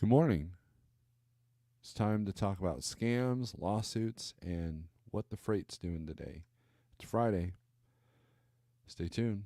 Good morning. It's time to talk about scams, lawsuits, and what the freight's doing today. It's Friday. Stay tuned.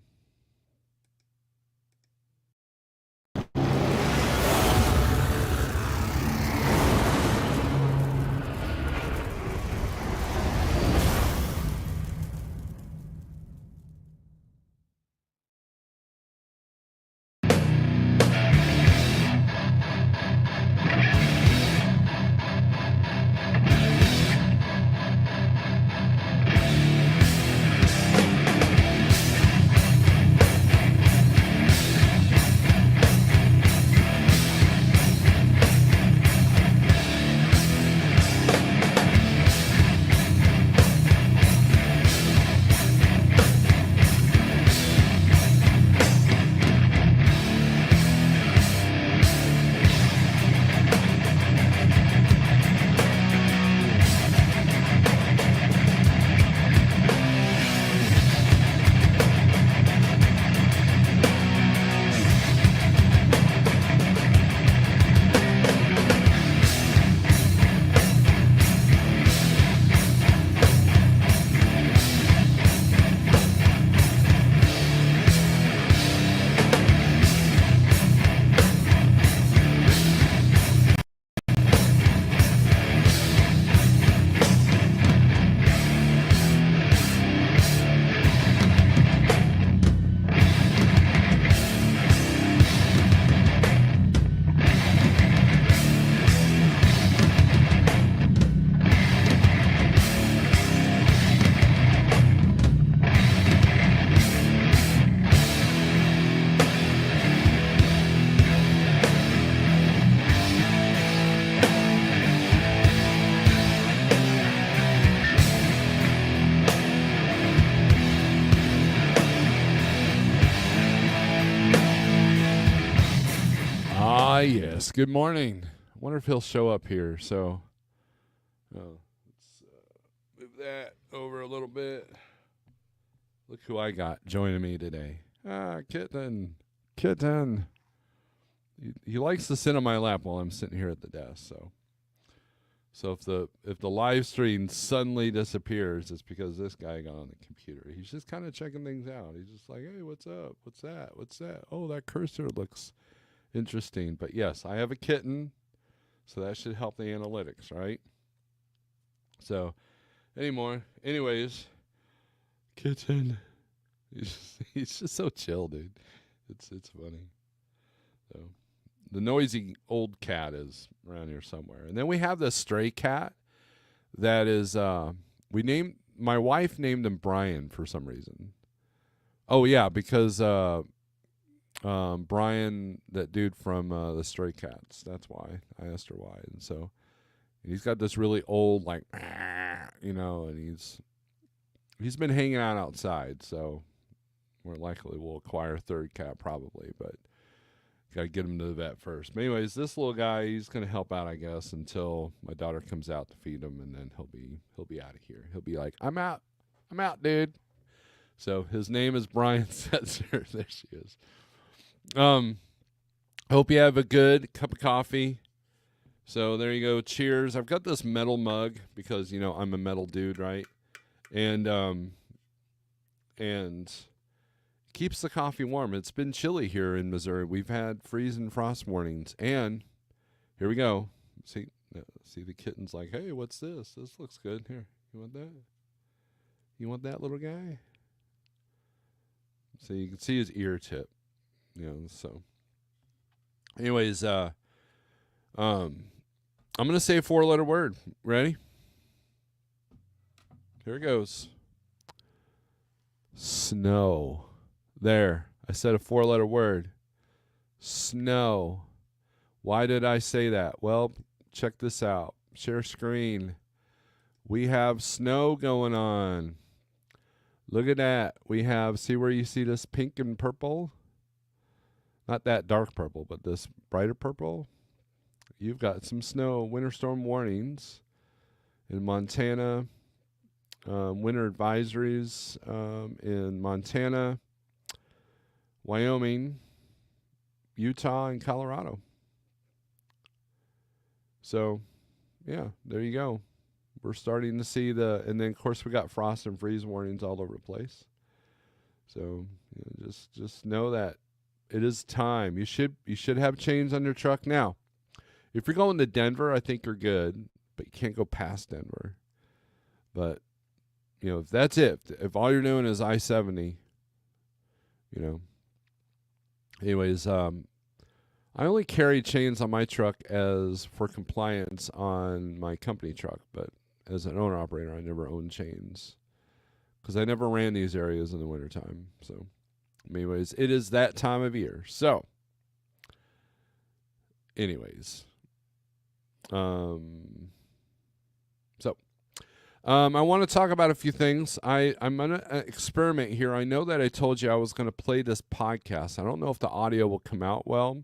Yes. Good morning. I wonder if he'll show up here. So, let's move that over a little bit. Look who I got joining me today. Kitten. Kitten. He likes to sit on my lap while I'm sitting here at the desk. So if the live stream suddenly disappears, it's because this guy got on the computer. He's just kind of checking things out. He's just like, hey, what's up? What's that? What's that? Oh, that cursor looks interesting. But yes, I have a kitten, so that should help the analytics, right? So, anyways, kitten. He's just so chill, dude. It's funny. So, the noisy old cat is around here somewhere. And then we have this stray cat that is my wife named him Brian for some reason. Oh yeah, because Brian, that dude from the Stray Cats. That's why I asked her why. And so he's got this really old, like, and he's been hanging out outside. So more likely we'll acquire a third cat probably, but got to get him to the vet first. But anyways, this little guy, he's going to help out, I guess, until my daughter comes out to feed him, and then he'll be out of here. He'll be like, I'm out, dude. So his name is Brian Setzer. There she is. Hope you have a good cup of coffee. So there you go. Cheers. I've got this metal mug because, I'm a metal dude, right? And keeps the coffee warm. It's been chilly here in Missouri. We've had freeze and frost warnings. And here we go. See the kitten's like, hey, what's this? This looks good. Here, you want that? You want that, little guy? So you can see his ear tip. So anyways, I'm going to say a 4-letter word. Ready? Here it goes. Snow. There. I said a 4-letter word. Snow. Why did I say that? Well, check this out. Share screen. We have snow going on. Look at that. We have, see where you see this pink and purple? Not that dark purple, but this brighter purple. You've got some snow, winter storm warnings in Montana, winter advisories in Montana, Wyoming, Utah, and Colorado. So, yeah, there you go. We're starting to see and then of course we got frost and freeze warnings all over the place. So just know that it is time. You should have chains on your truck now. If you're going to Denver, I think you're good, but you can't go past Denver. But if that's it, if all you're doing is I-70, Anyways, I only carry chains on my truck as for compliance on my company truck, but as an owner operator, I never owned chains because I never ran these areas in the wintertime. So, anyways, it is that time of year. So, anyways, I want to talk about a few things. I'm going to experiment here. I know that I told you I was going to play this podcast. I don't know if the audio will come out well.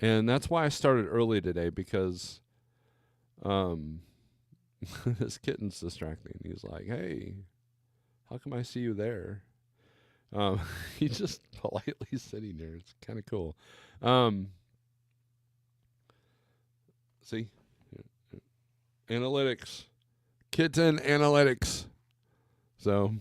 And that's why I started early today because this kitten's distracting. He's like, hey, how come I see you there? He's just politely sitting there. It's kind of cool. See? Analytics. Kitten analytics. So,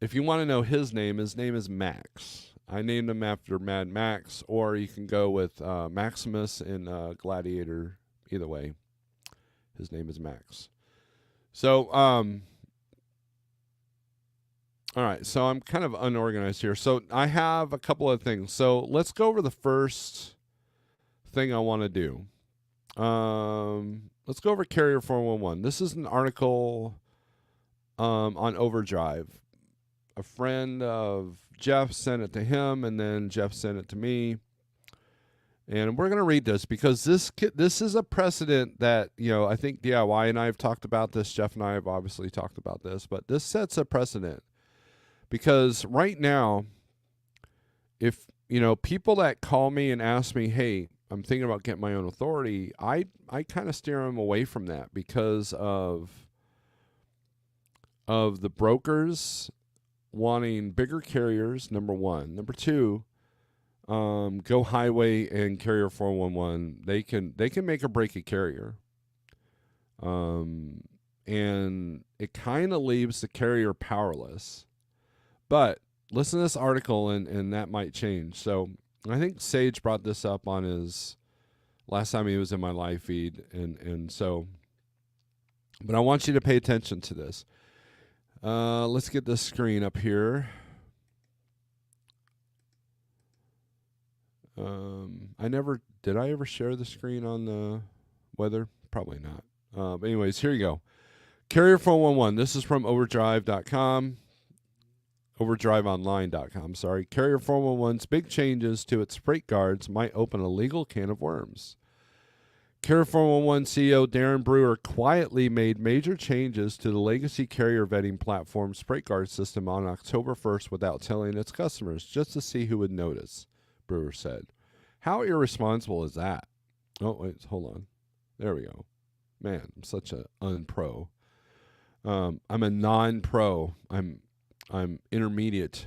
if you want to know his name is Max. I named him after Mad Max, or you can go with Maximus in Gladiator. Either way, his name is Max. So, all right. So I'm kind of unorganized here. So I have a couple of things. So let's go over the first thing I want to do. Let's go over Carrier 411. This is an article on Overdrive. A friend of Jeff sent it to him, and then Jeff sent it to me. And we're going to read this because this is a precedent that, I think DIY and I have talked about this. Jeff and I have obviously talked about this, but this sets a precedent because right now, if, people that call me and ask me, hey, I'm thinking about getting my own authority, I kind of steer them away from that because of the brokers wanting bigger carriers, number one. Number two, go highway and Carrier 411. They can make or break a carrier. And it kind of leaves the carrier powerless. But listen to this article and that might change. So I think Sage brought this up on his last time he was in my live feed. And so, but I want you to pay attention to this. Let's get this screen up here. Did I ever share the screen on the weather? Probably not. But anyways, here you go. Carrier 411. This is from overdrive.com. Overdriveonline.com, sorry. Carrier 411's big changes to its freight guards might open a legal can of worms. Carrier 411 CEO Darren Brewer quietly made major changes to the legacy carrier vetting platform's freight guard system on October 1st without telling its customers, just to see who would notice, Brewer said. How irresponsible is that? Oh, wait, hold on. There we go. Man, I'm such a unpro. I'm a non-pro. I'm intermediate.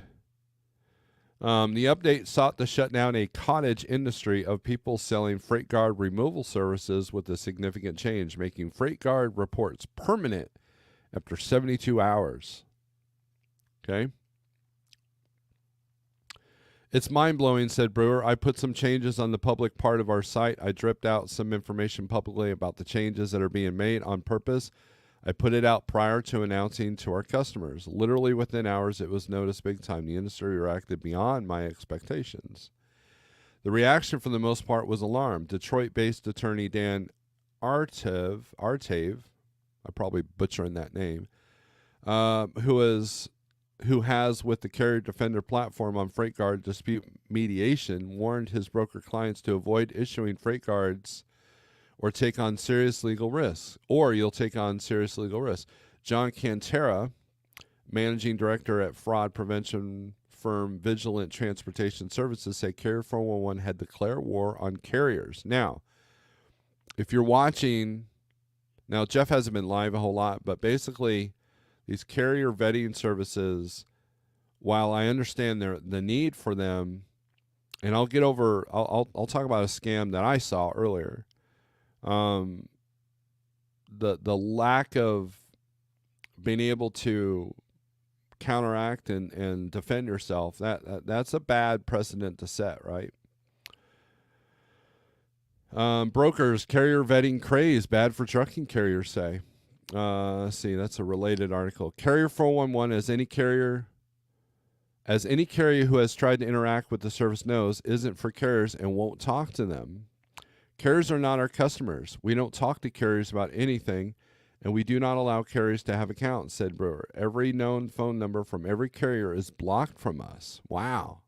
The update sought to shut down a cottage industry of people selling freight guard removal services with a significant change, making freight guard reports permanent after 72 hours. Okay? It's mind-blowing, said Brewer. I put some changes on the public part of our site. I dripped out some information publicly about the changes that are being made on purpose. I put it out prior to announcing to our customers. Literally within hours, it was noticed big time. The industry reacted beyond my expectations. The reaction, for the most part, was alarm. Detroit-based attorney Dan Artave, I'm probably butchering that name, who has with the Carrier Defender platform on freight guard dispute mediation, warned his broker clients to avoid issuing freight guards or take on serious legal risks, or you'll take on serious legal risks. John Cantera, managing director at fraud prevention firm Vigilant Transportation Services, said Carrier 411 had declared war on carriers. Now, if you're watching, now Jeff hasn't been live a whole lot, but basically these carrier vetting services, while I understand the need for them, and I'll get over. I'll talk about a scam that I saw earlier. The lack of being able to counteract and defend yourself, that's a bad precedent to set, right? Brokers, carrier vetting craze, bad for trucking carriers say. Let's see, that's a related article. Carrier 411, as any carrier who has tried to interact with the service knows, isn't for carriers and won't talk to them. Carriers are not our customers. We don't talk to carriers about anything, and we do not allow carriers to have accounts, said Brewer. Every known phone number from every carrier is blocked from us. Wow.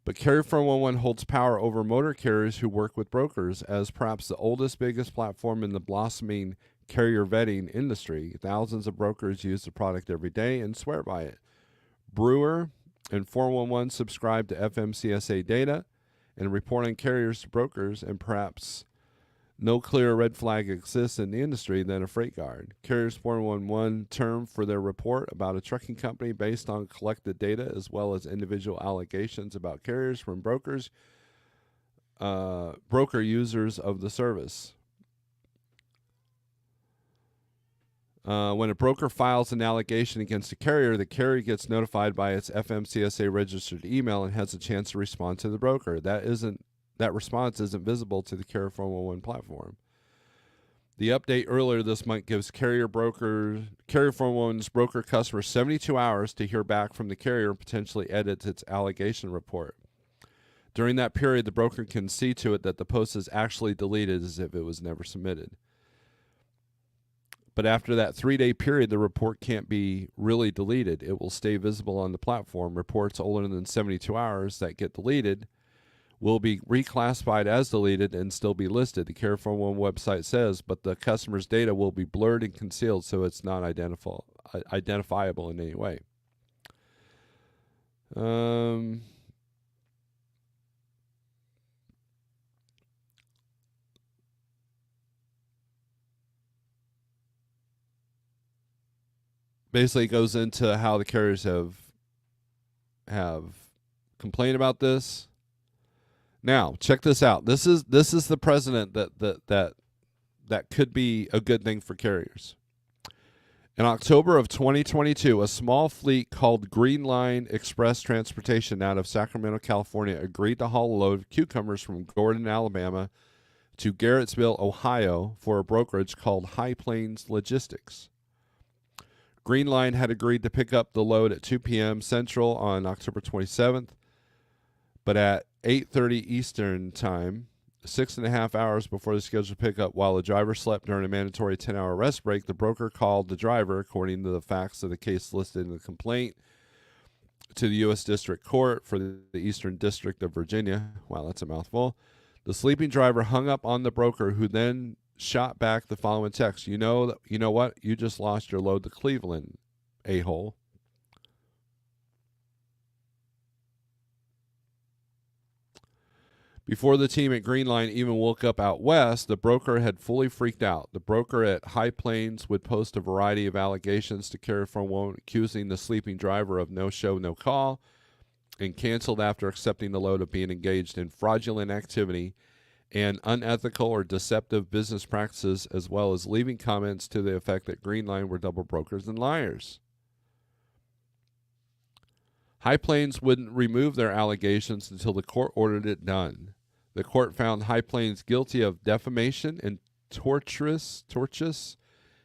But Carrier 411 holds power over motor carriers who work with brokers. As perhaps the oldest, biggest platform in the blossoming carrier vetting industry, thousands of brokers use the product every day and swear by it. Brewer and 411 subscribe to FMCSA data and report on carriers to brokers, and perhaps no clearer red flag exists in the industry than a freight guard. Carriers 411 term for their report about a trucking company based on collected data as well as individual allegations about carriers from brokers, broker users of the service. When a broker files an allegation against a carrier, the carrier gets notified by its FMCSA registered email and has a chance to respond to the broker. That response isn't visible to the Carrier 411 platform. The update earlier this month gives Carrier 411's broker customers 72 hours to hear back from the carrier and potentially edit its allegation report. During that period, the broker can see to it that the post is actually deleted as if it was never submitted. But after that 3-day period, the report can't be really deleted. It will stay visible on the platform. Reports older than 72 hours that get deleted will be reclassified as deleted and still be listed. The Carrier 411 website says, but the customer's data will be blurred and concealed so it's not identifiable in any way. Basically, it goes into how the carriers have complained about this. Now, check this out. This is the precedent that could be a good thing for carriers. In October of 2022, a small fleet called Green Line Express Transportation out of Sacramento, California, agreed to haul a load of cucumbers from Gordon, Alabama, to Garrettsville, Ohio, for a brokerage called High Plains Logistics. Green Line had agreed to pick up the load at 2 p.m. Central on October 27th, but at 8:30 Eastern Time, 6.5 hours before the scheduled pickup, while the driver slept during a mandatory 10-hour rest break, the broker called the driver, according to the facts of the case listed in the complaint, to the U.S. District Court for the Eastern District of Virginia. Wow, that's a mouthful. The sleeping driver hung up on the broker, who then shot back the following text. You know what? You just lost your load to Cleveland, a-hole. Before the team at Green Line even woke up out west, the broker had fully freaked out. The broker at High Plains would post a variety of allegations to Carrier 411, accusing the sleeping driver of no show, no call, and canceled after accepting the load of being engaged in fraudulent activity and unethical or deceptive business practices, as well as leaving comments to the effect that Green Line were double brokers and liars. High Plains wouldn't remove their allegations until the court ordered it done. The court found High Plains guilty of defamation and tortious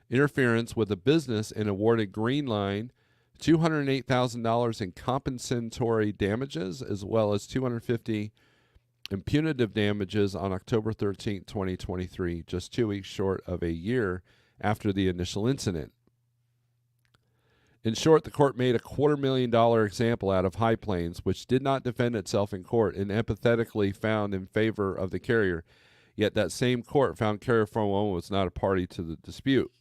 interference with a business and awarded Green Line $208,000 in compensatory damages, as well as $250,000 in punitive damages on October 13, 2023, just 2 weeks short of a year after the initial incident. In short, the court made a $250,000 example out of High Plains, which did not defend itself in court and empathetically found in favor of the carrier. Yet that same court found Carrier 411 was not a party to the dispute.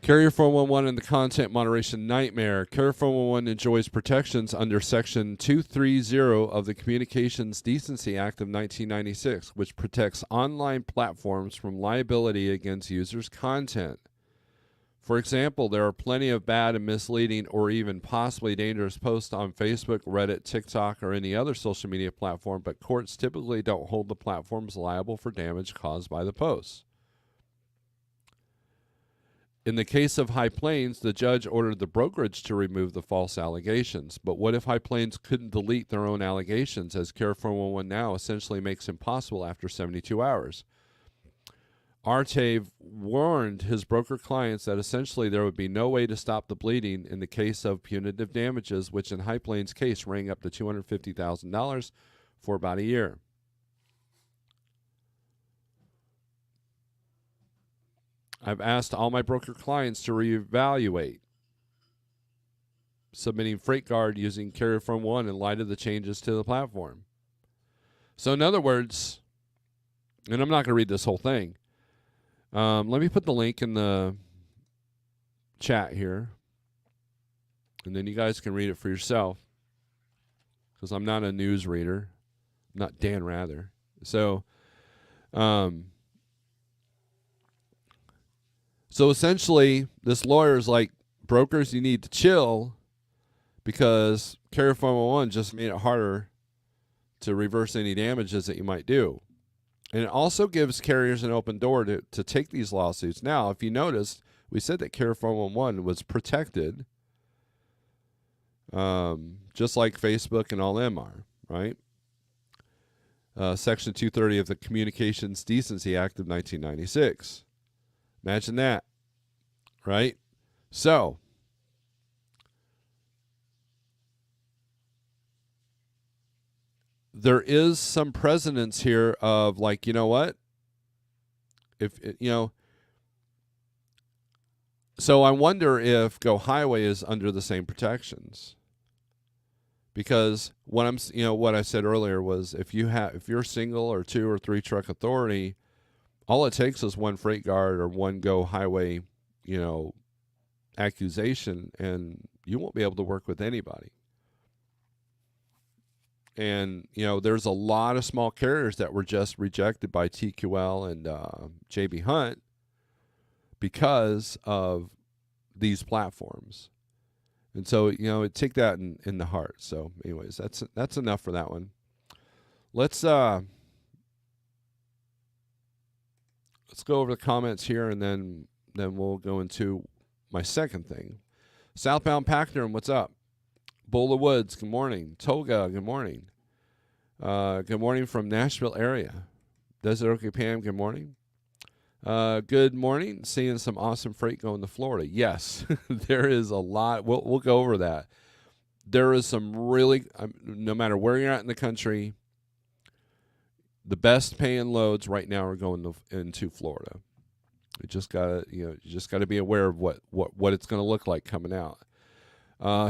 Carrier 411 and the content moderation nightmare. Carrier 411 enjoys protections under Section 230 of the Communications Decency Act of 1996, which protects online platforms from liability against users' content. For example, there are plenty of bad and misleading or even possibly dangerous posts on Facebook, Reddit, TikTok, or any other social media platform, but courts typically don't hold the platforms liable for damage caused by the posts. In the case of High Plains, the judge ordered the brokerage to remove the false allegations. But what if High Plains couldn't delete their own allegations, as Care 411 now essentially makes impossible after 72 hours? Artave warned his broker clients that essentially there would be no way to stop the bleeding in the case of punitive damages, which in High Plains' case rang up to $250,000 for about a year. I've asked all my broker clients to reevaluate submitting Freight Guard using Carrier Firm 1 in light of the changes to the platform. So in other words, and I'm not going to read this whole thing, let me put the link in the chat here, and then you guys can read it for yourself, because I'm not a news reader. I'm not Dan Rather. So essentially, this lawyer is like, brokers, you need to chill, because Carrier 411 just made it harder to reverse any damages that you might do. And it also gives carriers an open door to take these lawsuits. Now, if you noticed, we said that Carrier 411 was protected, just like Facebook and all them are, right? Section 230 of the Communications Decency Act of 1996. Imagine that, right? So, there is some precedence here of, like, you know what? So I wonder if Go Highway is under the same protections. Because what I said earlier was, if you're single or 2 or 3 truck authority, all it takes is one Freight Guard or one Go Highway, accusation, and you won't be able to work with anybody. And, there's a lot of small carriers that were just rejected by TQL and JB Hunt because of these platforms. And so, take that in the heart. So anyways, that's enough for that one. Let's go over the comments here, and then we'll go into my second thing. Southbound Packner, what's up? Boulder Woods, good morning. Toga, good morning. Good morning from Nashville area. Desert Oak Pam, good morning. Good morning. Seeing some awesome freight going to Florida. Yes, there is a lot. We'll go over that. There is some really, no matter where you're at in the country, the best paying loads right now are going into Florida. You just gotta be aware of what it's going to look like coming out.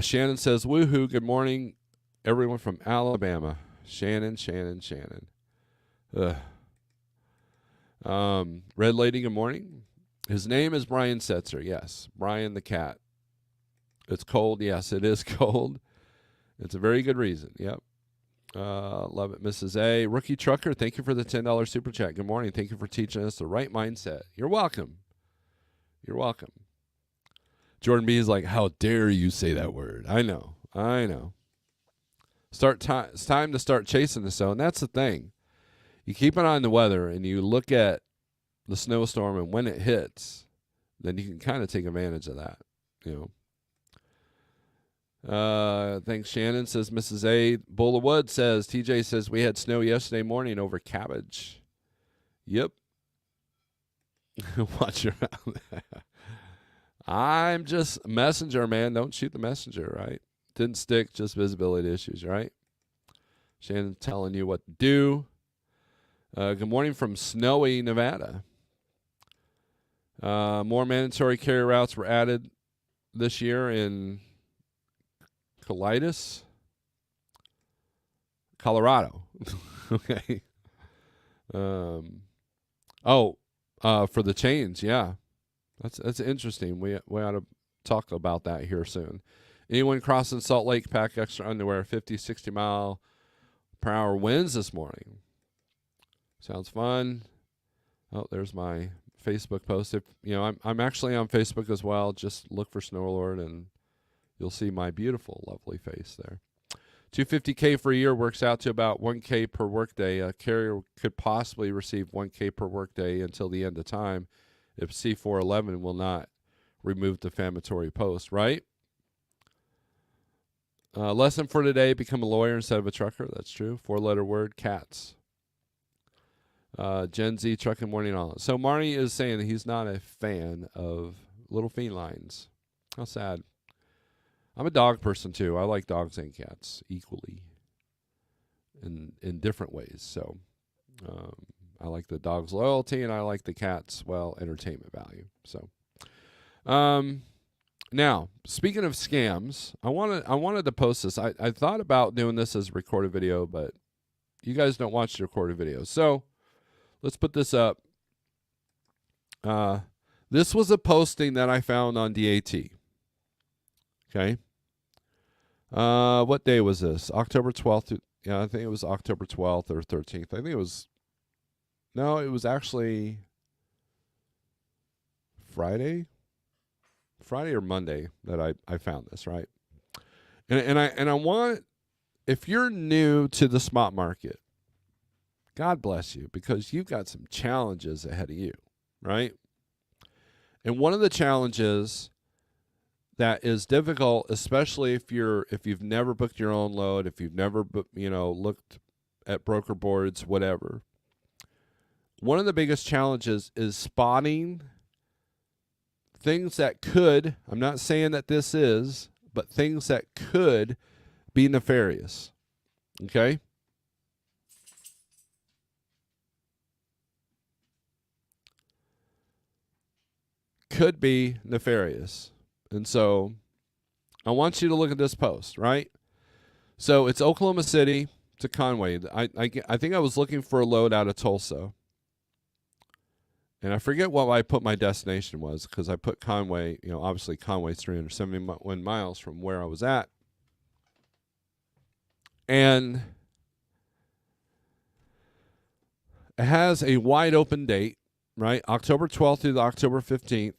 Shannon says, "Woohoo! Good morning, everyone from Alabama." Shannon. Ugh. Red Lady, good morning. His name is Brian Setzer. Yes, Brian the cat. It's cold. Yes, it is cold. It's a very good reason. Yep. Love it, Mrs. A. Rookie Trucker, thank you for the $10 super chat. Good morning. Thank you for teaching us the right mindset. You're welcome. You're welcome. Jordan B is like, how dare you say that word? I know. It's time to start chasing the snow, and that's the thing. You keep an eye on the weather, and you look at the snowstorm, and when it hits, then you can kind of take advantage of that, Thanks, Shannon, says Mrs. A. Boulder Wood says, TJ says, we had snow yesterday morning over cabbage. Yep. Watch your mouth. I'm just messenger, man. Don't shoot the messenger, right? Didn't stick, just visibility issues, right? Shannon telling you what to do. Good morning from snowy Nevada. More mandatory carrier routes were added this year in Colorado. Okay. For the chains, yeah. That's interesting. We ought to talk about that here soon. Anyone crossing Salt Lake, pack extra underwear. 50, 60 mile per hour winds this morning. Sounds fun. Oh, there's my Facebook post. If I'm actually on Facebook as well. Just look for Snorelord and you'll see my beautiful, lovely face there. $250K for a year works out to about $1K per workday. A carrier could possibly receive $1K per workday until the end of time if C411 will not remove defamatory posts, right? Lesson for today, become a lawyer instead of a trucker. That's true. 4-letter word, cats. Gen Z trucking morning on. So Marnie is saying that he's not a fan of little felines. How sad. I'm a dog person too. I like dogs and cats equally in different ways. So I like the dog's loyalty and I like the cat's, well, entertainment value. So now, speaking of scams, I wanted to post this. I thought about doing this as a recorded video, but you guys don't watch the recorded videos. So let's put this up. This was a posting that I found on DAT. Okay. What day was this? October 12th. Yeah, I think it was October 12th or 13th. I think it was. No, it was actually Friday or Monday that I found this, right? And I want, if you're new to the spot market, God bless you, because you've got some challenges ahead of you, right? And one of the challenges that is difficult, especially if you've never booked your own load, if you've never looked at broker boards, whatever. One of the biggest challenges is spotting things that could, I'm not saying that this is, but things that could be nefarious. Okay? Could be nefarious. And so I want you to look at this post, right? So it's Oklahoma City to Conway. I think I was looking for a load out of Tulsa. And I forget what I put my destination was because I put Conway, obviously Conway's 371 miles from where I was at. And it has a wide open date, right? October 12th through October 15th.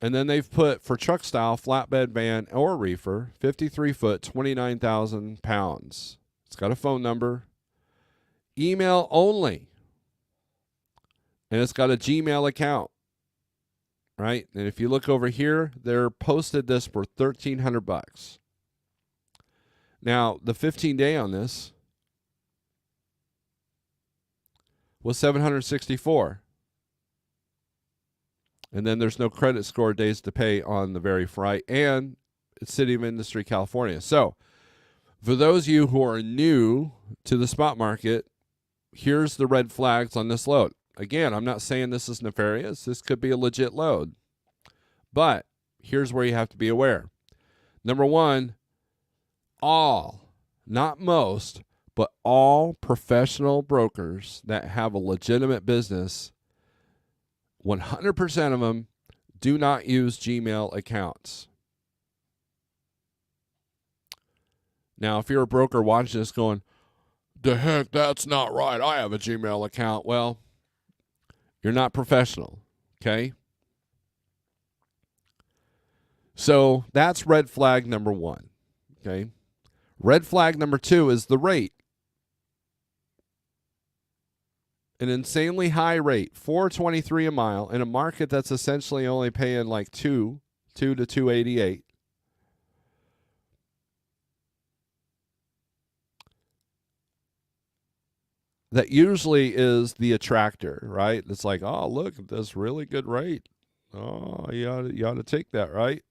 And then they've put, for truck style, flatbed van or reefer, 53 foot, 29,000 pounds. It's got a phone number. Email only. And it's got a Gmail account, right? And if you look over here, they're posted this for $1,300. Now, the 15-day on this was 764. And then there's no credit score days to pay on the very freight, and it's City of Industry, California. So for those of you who are new to the spot market, here's the red flags on this load. Again, I'm not saying this is nefarious. This could be a legit load. But here's where you have to be aware. Number one, all, not most, but all professional brokers that have a legitimate business, 100% of them do not use Gmail accounts. Now, if you're a broker watching this going, the heck, that's not right. I have a Gmail account. Well, you're not professional, okay? So that's red flag number one, okay? Red flag number two is the rate. An insanely high rate, $4.23 a mile, in a market that's essentially only paying like $2 to $2.88. That usually is the attractor, right? It's like, oh, look at this really good rate. Oh, you ought to take that, right?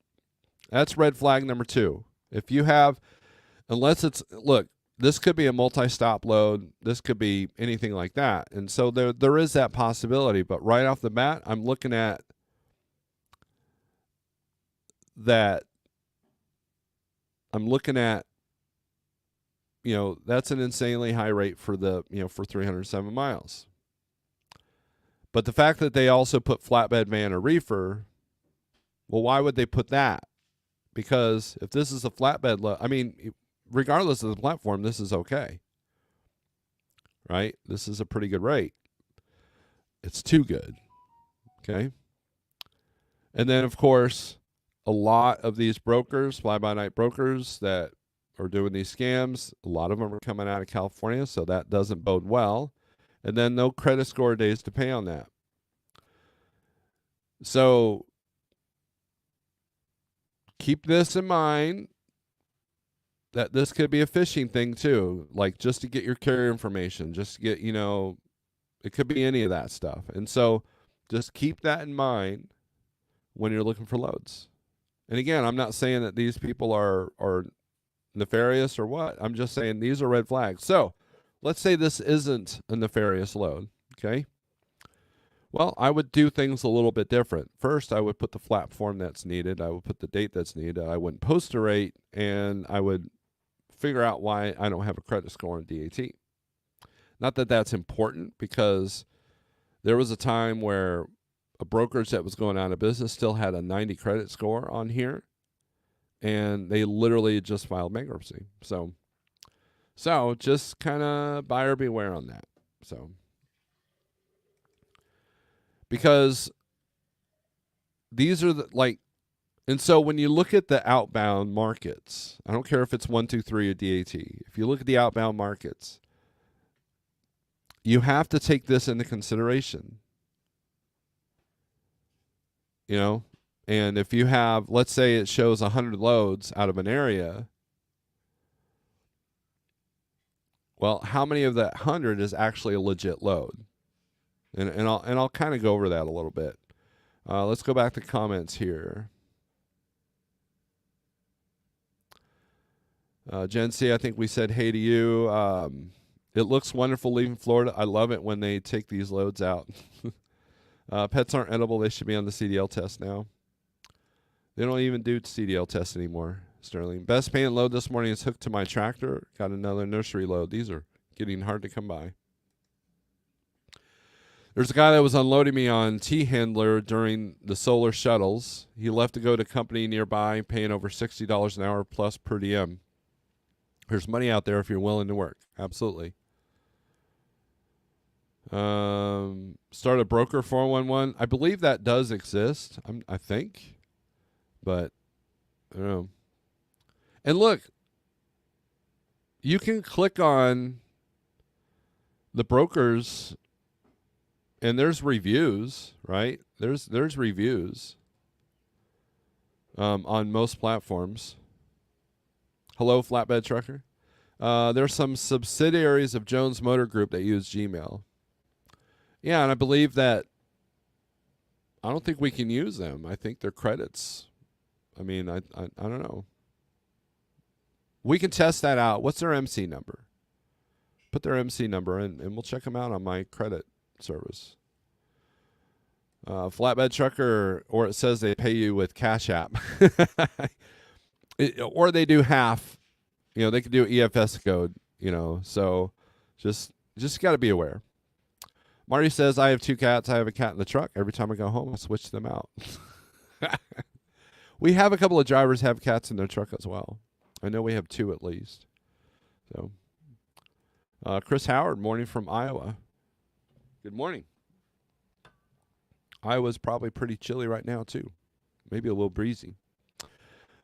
That's red flag number two. If you have, unless it's, look, this could be a multi-stop load. This could be anything like that. And so there is that possibility. But right off the bat, I'm looking at that. I'm looking at, that's an insanely high rate for for 307 miles. But the fact that they also put flatbed van or reefer, well, why would they put that? Because if this is a flatbed load, regardless of the platform, this is okay. Right? This is a pretty good rate. It's too good. Okay. And then, of course, a lot of these brokers, fly-by-night brokers that are doing these scams, a lot of them are coming out of California, so that doesn't bode well. And then no credit score days to pay on that. So keep this in mind that this could be a phishing thing too, like just to get your carrier information, just to get, it could be any of that stuff. And so just keep that in mind when you're looking for loads. And again, I'm not saying that these people are nefarious or what. I'm just saying these are red flags. So let's say this isn't a nefarious load, okay? Well, I would do things a little bit different. First, I would put the flat form that's needed. I would put the date that's needed. I wouldn't post a rate, and I would figure out why I don't have a credit score on DAT. Not that that's important, because there was a time where a brokerage that was going out of business still had a 90 credit score on here, and they literally just filed bankruptcy. So just kind of buyer beware on that. So because these are and so when you look at the outbound markets, I don't care if it's 1, 2, 3 or DAT. If you look at the outbound markets, you have to take this into consideration. And if you have, let's say it shows 100 loads out of an area, well, how many of that 100 is actually a legit load? And I'll kind of go over that a little bit. Let's go back to comments here. Jen C., I think we said hey to you. It looks wonderful leaving Florida. I love it when they take these loads out. Pets aren't edible. They should be on the CDL test now. They don't even do CDL tests anymore, Sterling. Best paying load this morning is hooked to my tractor. Got another nursery load. These are getting hard to come by. There's a guy that was unloading me on T-Handler during the solar shuttles. He left to go to a company nearby, paying over $60 an hour plus per diem. There's money out there if you're willing to work. Absolutely. Start a broker 411. I believe that does exist. I think. But I don't know. And look, you can click on the brokers, and there's reviews, right? There's reviews on most platforms. Hello, Flatbed Trucker. There's some subsidiaries of Jones Motor Group that use Gmail. Yeah, and I believe that I don't think we can use them. I think they're credits. I mean, I don't know. We can test that out. What's their MC number? Put their MC number in, and we'll check them out on my credit service. Flatbed Trucker, or it says they pay you with Cash App. Or they do half. They could do EFS code, so just got to be aware. Marty says, I have 2 cats. I have a cat in the truck. Every time I go home, I switch them out. We have a couple of drivers have cats in their truck as well. I know we have 2 at least. So, Chris Howard, morning from Iowa. Good morning. Iowa's probably pretty chilly right now too. Maybe a little breezy.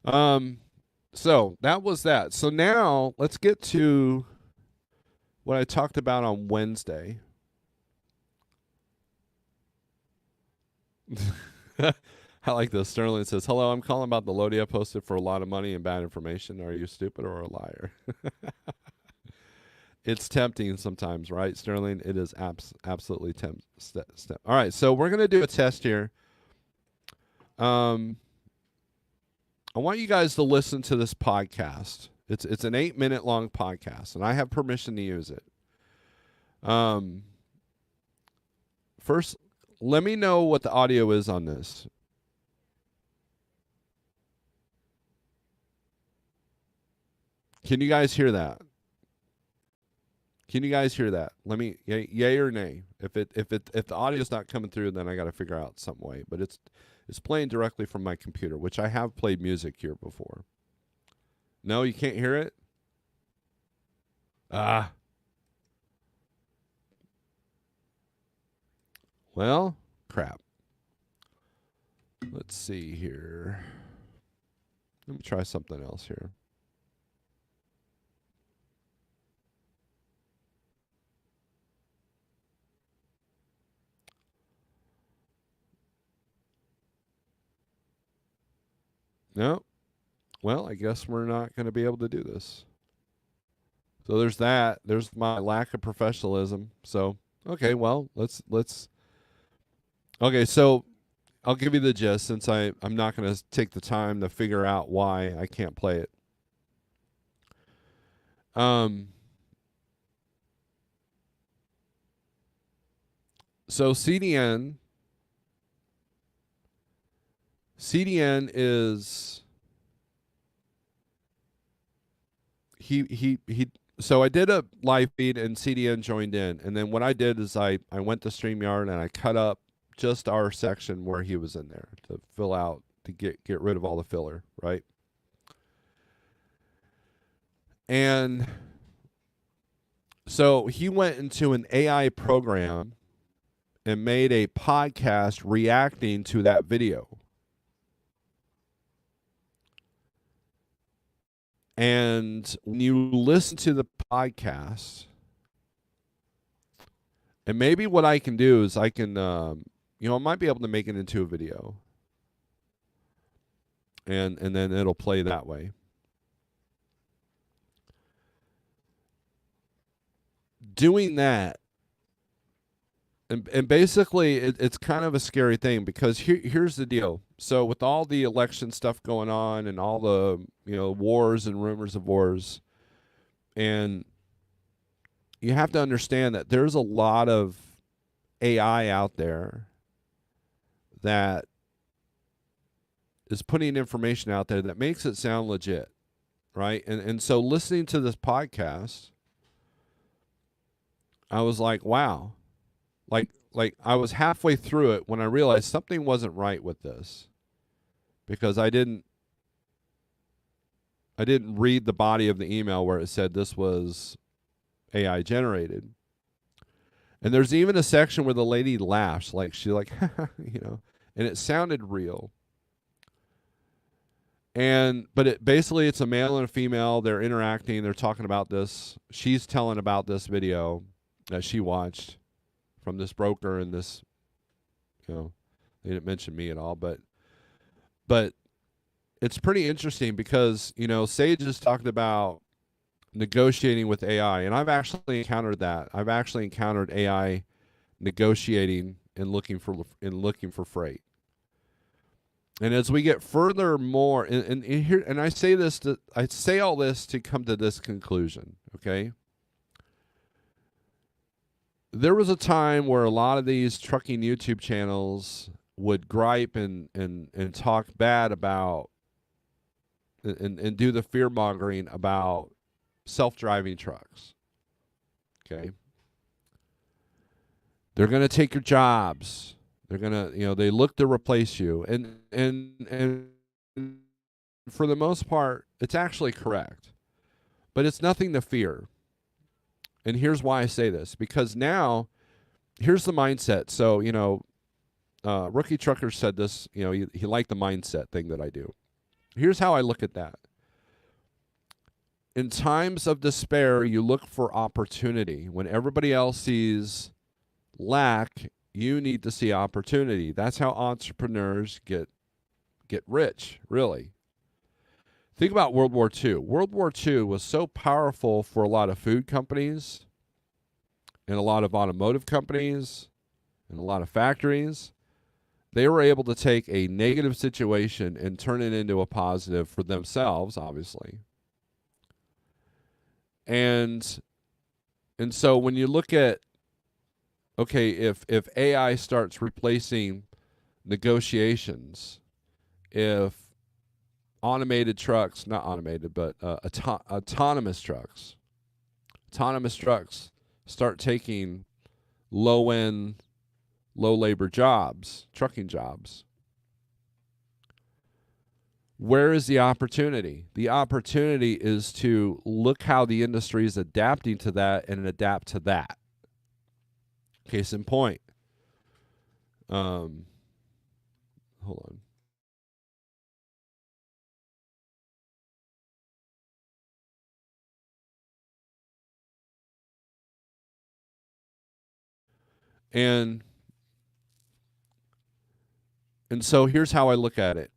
So that was that. So now let's get to what I talked about on Wednesday. I like this. Sterling says, hello, I'm calling about the loadie I posted for a lot of money and bad information. Are you stupid or a liar? It's tempting sometimes, right, Sterling? It is absolutely tempting. All right, so we're going to do a test here. I want you guys to listen to this podcast. It's an 8-minute long podcast, and I have permission to use it. First, let me know what the audio is on this. Can you guys hear that? Can you guys hear that? Let me yay or nay. If the audio's not coming through, then I got to figure out some way. But it's playing directly from my computer, which I have played music here before. No, you can't hear it? Well, crap. Let's see here. Let me try something else here. No. Well, I guess we're not going to be able to do this. So there's that. There's my lack of professionalism. So, okay, well, let's Okay, so I'll give you the gist since I'm not going to take the time to figure out why I can't play it. So CDN is he so I did a live feed and CDN joined in, and then what I did is I went to StreamYard and I cut up just our section where he was in there to fill out to get rid of all the filler, right? And so he went into an AI program and made a podcast reacting to that video. And when you listen to the podcast, and maybe what I can do is I can, I might be able to make it into a video, and then it'll play that way. Doing that, and basically it's kind of a scary thing because here's the deal. So with all the election stuff going on and all the wars and rumors of wars, and you have to understand that there's a lot of AI out there that is putting information out there that makes it sound legit, right? And so listening to this podcast, I was like, wow. Like I was halfway through it when I realized something wasn't right with this because I didn't read the body of the email where it said this was AI generated. And there's even a section where the lady laughs, like she like, and it sounded real. But it's a male and a female. They're interacting. They're talking about this. She's telling about this video that she watched from this broker and this, they didn't mention me at all, but it's pretty interesting because, Sage is talking about negotiating with AI, and I've actually encountered that. I've actually encountered AI negotiating and looking for freight. And as we get further more, and here, and I say all this to come to this conclusion, okay? There was a time where a lot of these trucking YouTube channels would gripe and talk bad about and do the fear mongering about self-driving trucks. Okay. They're going to take your jobs. They're going to, they look to replace you. And for the most part, it's actually correct. But it's nothing to fear. And here's why I say this. Because now, here's the mindset. So, Rookie Trucker said this, he liked the mindset thing that I do. Here's how I look at that. In times of despair, you look for opportunity. When everybody else sees lack, you need to see opportunity. That's how entrepreneurs get rich, really. Think about World War II. World War II was so powerful for a lot of food companies and a lot of automotive companies and a lot of factories. They were able to take a negative situation and turn it into a positive for themselves, obviously. And so when you look at, okay, if AI starts replacing negotiations, if automated trucks, not automated, but autonomous trucks start taking low-end, low-labor jobs, trucking jobs, where is the opportunity? The opportunity is to look how the industry is adapting to that and adapt to that. Case in point. Hold on. And so here's how I look at it.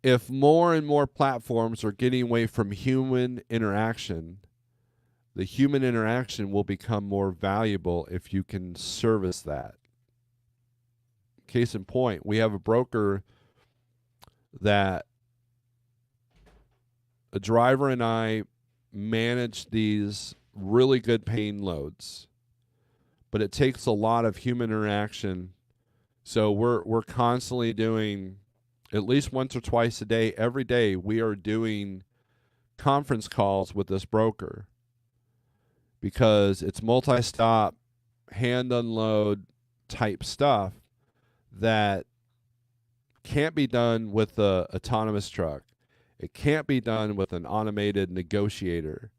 If more and more platforms are getting away from human interaction, the human interaction will become more valuable if you can service that. Case in point, we have a broker that a driver and I manage these really good paying loads, but it takes a lot of human interaction. So we're constantly doing, at least once or twice a day, every day, we are doing conference calls with this broker because it's multi-stop, hand unload type stuff that can't be done with an autonomous truck. It can't be done with an automated negotiator.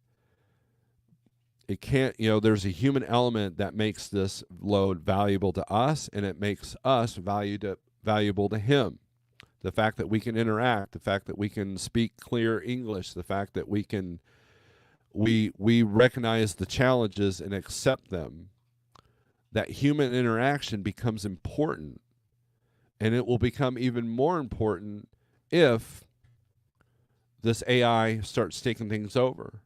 It can't, there's a human element that makes this load valuable to us, and it makes us valuable to him. The fact that we can interact, the fact that we can speak clear English, the fact that we recognize the challenges and accept them. That human interaction becomes important. And it will become even more important if this AI starts taking things over,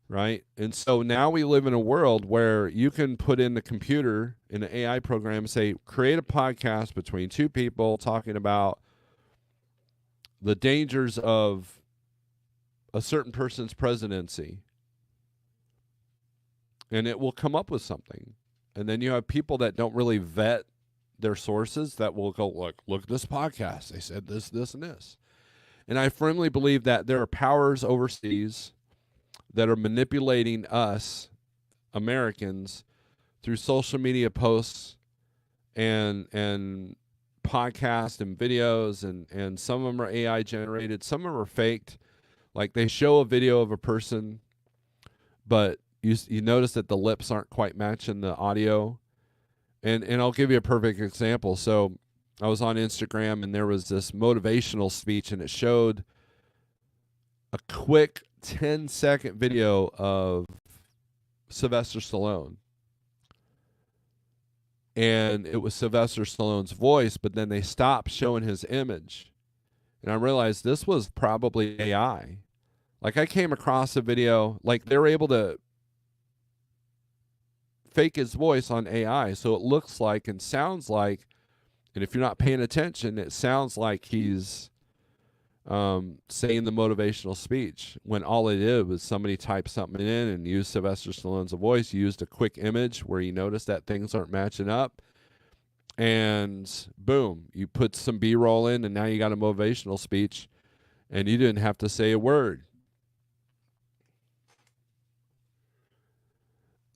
right? And so now we live in a world where you can put in the computer in an AI program and say, create a podcast between two people talking about the dangers of a certain person's presidency. And it will come up with something. And then you have people that don't really vet their sources that will go, look at this podcast. They said this, and this. And I firmly believe that there are powers overseas that are manipulating us, Americans, through social media posts and podcasts and videos, and some of them are AI generated, some of them are faked. Like they show a video of a person, but you notice that the lips aren't quite matching the audio. And I'll give you a perfect example. So I was on Instagram and there was this motivational speech, and it showed a quick 10-second video of Sylvester Stallone. And it was Sylvester Stallone's voice, but then they stopped showing his image. And I realized this was probably AI. Like I came across a video, like they were able to fake his voice on AI, so it looks like and sounds like, and if you're not paying attention, it sounds like he's saying the motivational speech, when all it did was somebody typed something in and used Sylvester Stallone's voice, used a quick image where you notice that things aren't matching up, and boom, you put some B-roll in, and now you got a motivational speech, and you didn't have to say a word.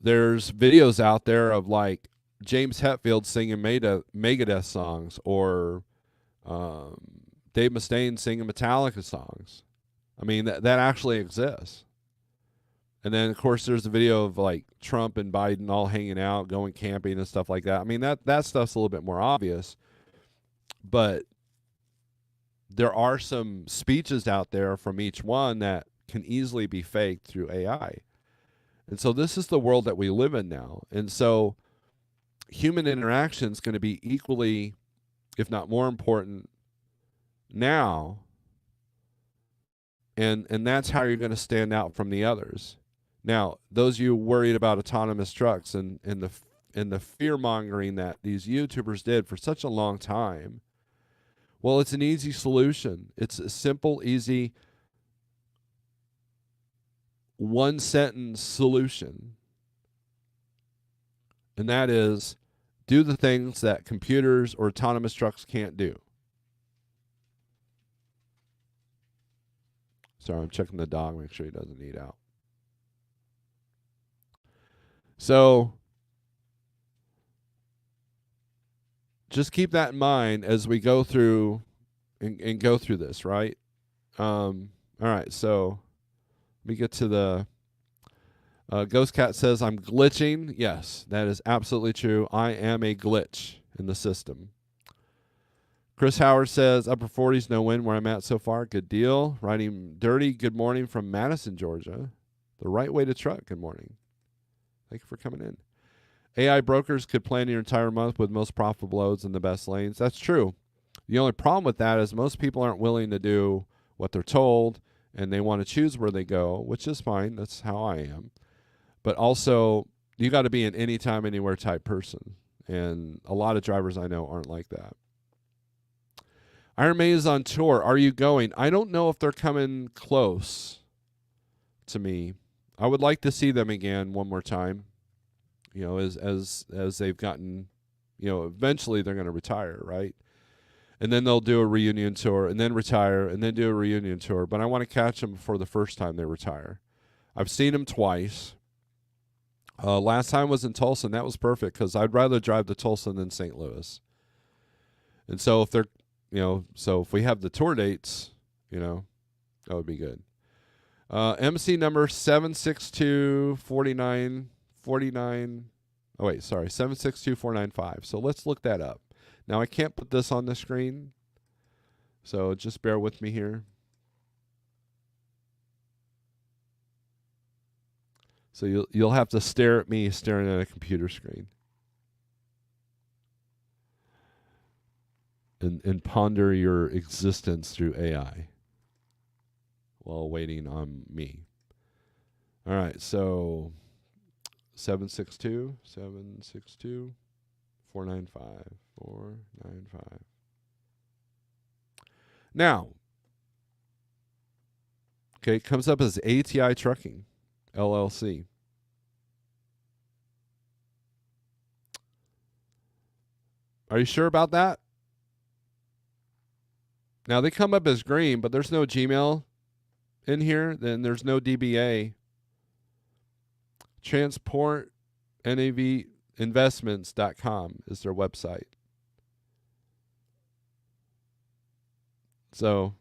There's videos out there of like James Hetfield singing Megadeth songs, or Dave Mustaine singing Metallica songs. I mean, that actually exists. And then, of course, there's a video of like Trump and Biden all hanging out, going camping and stuff like that. I mean, that stuff's a little bit more obvious. But there are some speeches out there from each one that can easily be faked through AI. And so this is the world that we live in now. And so human interaction is going to be equally, if not more important now. And that's how you're going to stand out from the others. Now, those of you worried about autonomous trucks and the fear-mongering that these YouTubers did for such a long time, well, it's an easy solution. It's a simple, easy, one-sentence solution. And that is, do the things that computers or autonomous trucks can't do. Sorry, I'm checking the dog, make sure he doesn't eat out. So just keep that in mind as we go through and go through this, right? All right, so let me get to the Ghost Cat says, I'm glitching. Yes, that is absolutely true. I am a glitch in the system. Chris Howard says, upper 40s, no wind where I'm at so far. Good deal. Riding dirty. Good morning from Madison, Georgia. The right way to truck. Good morning. Thank you for coming in. AI brokers could plan your entire month with most profitable loads in the best lanes. That's true. The only problem with that is most people aren't willing to do what they're told, and they want to choose where they go, which is fine. That's how I am. But also, you got to be an anytime, anywhere type person. And a lot of drivers I know aren't like that. Iron Maiden is on tour. Are you going? I don't know if they're coming close to me. I would like to see them again one more time. You know, as they've gotten, you know, eventually they're going to retire, right? And then they'll do a reunion tour and then retire and then do a reunion tour. But I want to catch them before the first time they retire. I've seen them twice. Last time was in Tulsa, and that was perfect because I'd rather drive to Tulsa than St. Louis. And so if they're, you know, so if we have the tour dates, you know, that would be good. MC number 762-4949. Oh, wait, sorry, 762-495. So let's look that up. Now, I can't put this on the screen, so just bear with me here. So you'll have to stare at me staring at a computer screen and ponder your existence through AI while waiting on me. All right, so 762-495. Now, okay, it comes up as ATI Trucking, LLC. Are you sure about that? Now, they come up as green, but there's no Gmail in here. Then there's no DBA. TransportNAVinvestments.com is their website. So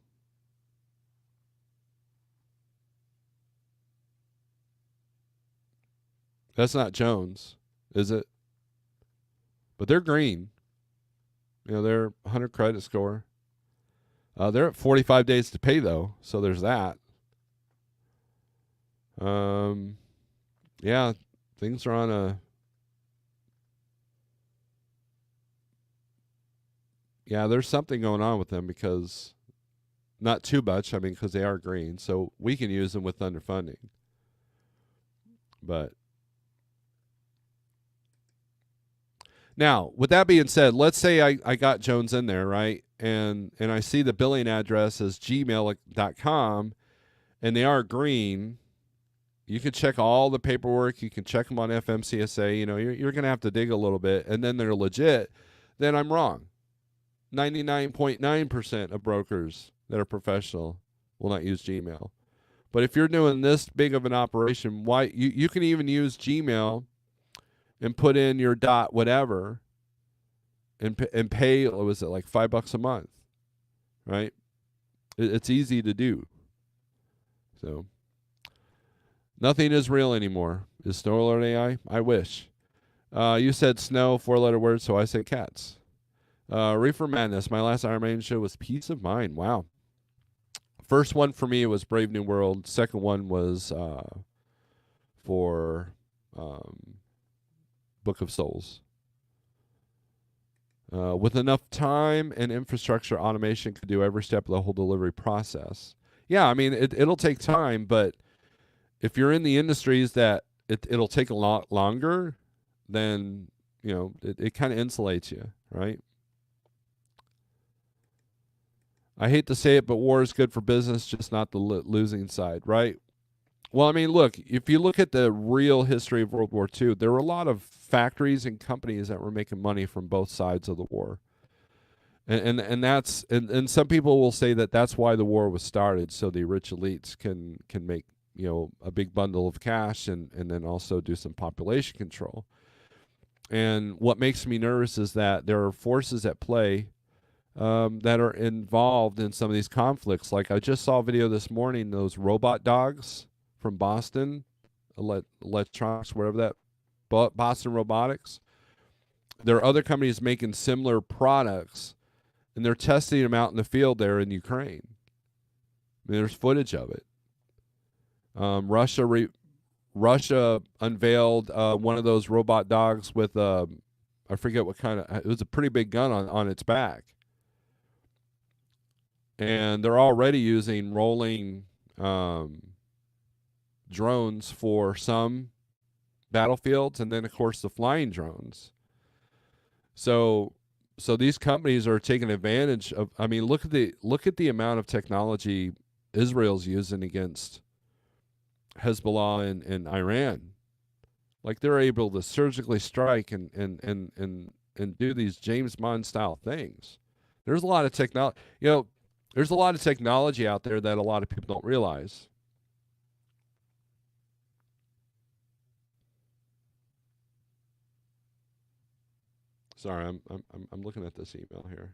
that's not Jones, is it? But they're green. You know, they're 100 credit score. They're at 45 days to pay, though, so there's that. Yeah, things are on a... Yeah, there's something going on with them because... Not too much, I mean, because they are green, so we can use them with underfunding. But... Now, with that being said, let's say I got Jones in there, right? And I see the billing address as gmail.com, and they are green. You can check all the paperwork. You can check them on FMCSA. You know, you're going to have to dig a little bit, and then they're legit. Then I'm wrong. 99.9% of brokers that are professional will not use Gmail. But if you're doing this big of an operation, why you can even use Gmail and put in your dot whatever and pay, what was it, like $5 a month, right? It's easy to do. So nothing is real anymore. Is Snorelord AI? I wish. You said snow, 4-letter word, so I say cats. Reefer Madness, my last Iron Maiden show was Peace of Mind. Wow. First one for me was Brave New World. Second one was for Book of Souls. With enough time and infrastructure, automation could do every step of the whole delivery process. Yeah, I mean, it'll take time, but if you're in the industries that it'll take a lot longer, then, you know, it kind of insulates you, right? I hate to say it, but war is good for business, just not the losing side, right? Well, I mean, look, if you look at the real history of World War II, there were a lot of factories and companies that were making money from both sides of the war. And that's and some people will say that that's why the war was started, so the rich elites can make, you know, a big bundle of cash and then also do some population control. And what makes me nervous is that there are forces at play that are involved in some of these conflicts. Like I just saw a video this morning, those robot dogs from Boston, electronics, whatever that, Boston Robotics. There are other companies making similar products, and they're testing them out in the field there in Ukraine. I mean, there's footage of it. Russia Russia unveiled one of those robot dogs with I forget what kind of, it was a pretty big gun on its back. And they're already using rolling drones for some battlefields, and then of course the flying drones. So these companies are taking advantage of. I mean, look at the amount of technology Israel's using against Hezbollah and Iran. Like they're able to surgically strike and do these James Bond style things. There's a lot of technology. There's a lot of technology out there that a lot of people don't realize. Sorry, I'm looking at this email here.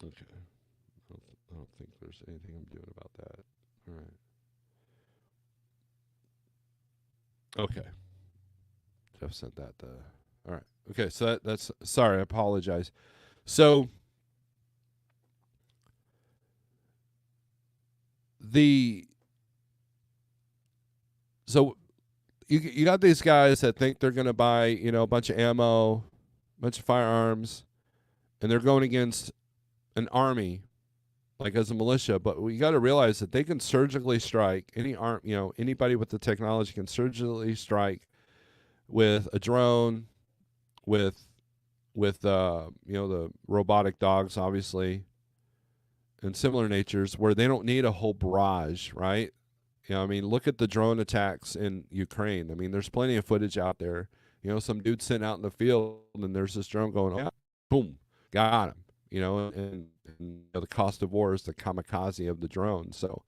Okay. I don't think there's anything I'm doing about that. All right. Okay. Jeff sent that. All right. Okay. So that's sorry. I apologize. So the so you got these guys that think they're going to buy a bunch of ammo, a bunch of firearms, and they're going against an army like as a militia, but we got to realize that they can surgically strike anybody with the technology can surgically strike with a drone, with the robotic dogs, obviously, and similar natures where they don't need a whole barrage, right? I mean, look at the drone attacks in Ukraine. I mean, there's plenty of footage out there. Some dude sitting out in the field and there's this drone going, oh, yeah, boom, got him. And the cost of war is the kamikaze of the drone. So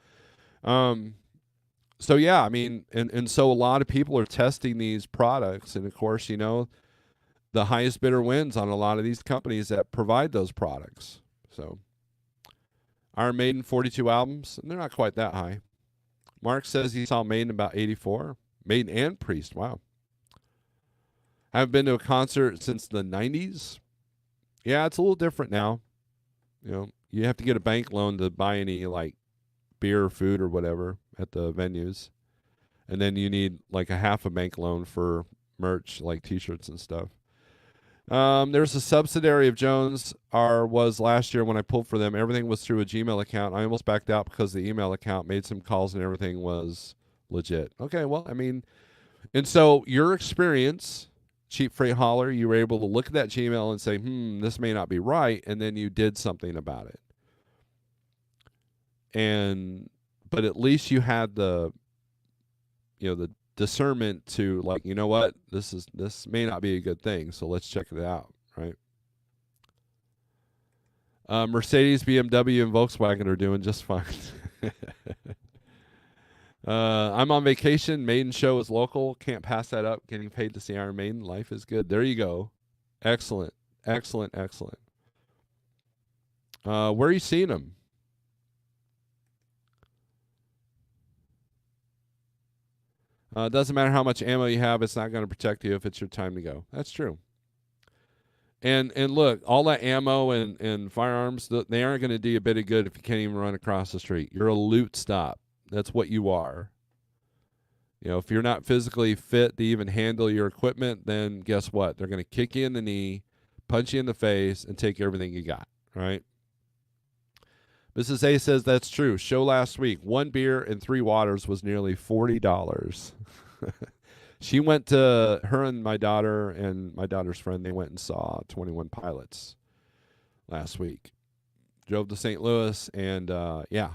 yeah, I mean, and so a lot of people are testing these products, and of course, the highest bidder wins on a lot of these companies that provide those products. So Iron Maiden 42 albums, and they're not quite that high. Mark says he saw Maiden about 84. Maiden and Priest, wow. Haven't been to a concert since the 90s. Yeah, it's a little different now. You have to get a bank loan to buy any like beer or food or whatever at the venues. And then you need like a half a bank loan for merch like t-shirts and stuff. There's a subsidiary of Jones was last year when I pulled for them. Everything was through a Gmail account. I almost backed out because the email account made some calls and everything was legit. Okay, well, I mean, and so your experience, Cheap Freight Hauler, you were able to look at that Gmail and say, this may not be right, and then you did something about it. But at least you had the discernment to like, you know what, this may not be a good thing, so let's check it out, right? Mercedes, BMW, and Volkswagen are doing just fine. I'm on vacation. Maiden show is local. Can't pass that up. Getting paid to see Iron Maiden. Life is good. There you go. Excellent. Excellent. Excellent. Where are you seeing them? Doesn't matter how much ammo you have. It's not going to protect you if it's your time to go. That's true. And look, all that ammo and firearms, they aren't going to do you a bit of good if you can't even run across the street. You're a loot stop. That's what you are. If you're not physically fit to even handle your equipment, then guess what? They're going to kick you in the knee, punch you in the face, and take everything you got, right? Mrs. A says that's true. Show last week, 1 beer and 3 waters was nearly $40. She went to, her and my daughter and my daughter's friend, they went and saw 21 Pilots last week. Drove to St. Louis, and yeah.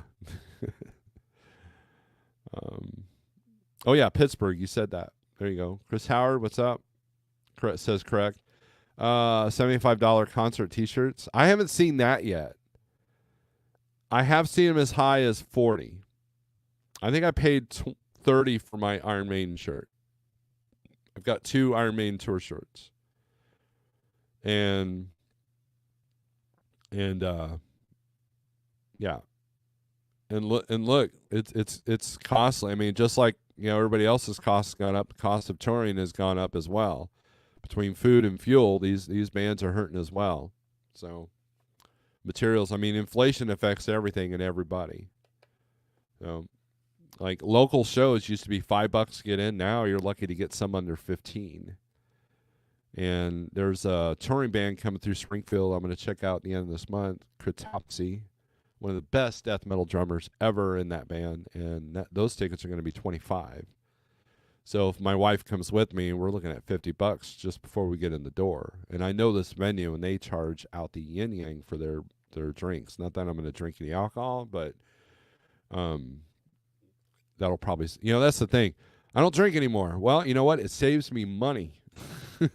Oh, yeah, Pittsburgh. You said that. There you go. Chris Howard, what's up? Says correct. $75 concert T-shirts. I haven't seen that yet. I have seen them as high as 40. I think I paid $30 for my Iron Maiden shirt. I've got 2 Iron Maiden tour shirts. And yeah. look, it's costly. I mean, just like everybody else's costs gone up, the cost of touring has gone up as well. Between food and fuel, these bands are hurting as well. So materials, I mean, inflation affects everything and everybody. So like local shows used to be $5 to get in. Now you're lucky to get some under 15. And there's a touring band coming through Springfield. I'm going to check out at the end of this month. Cryptopsy, one of the best death metal drummers ever in that band, and those tickets are going to be $25. So if my wife comes with me, we're looking at $50 just before we get in the door. And I know this venue, and they charge out the yin yang for their drinks. Not that I'm going to drink any alcohol, but that'll probably that's the thing. I don't drink anymore. Well, you know what? It saves me money.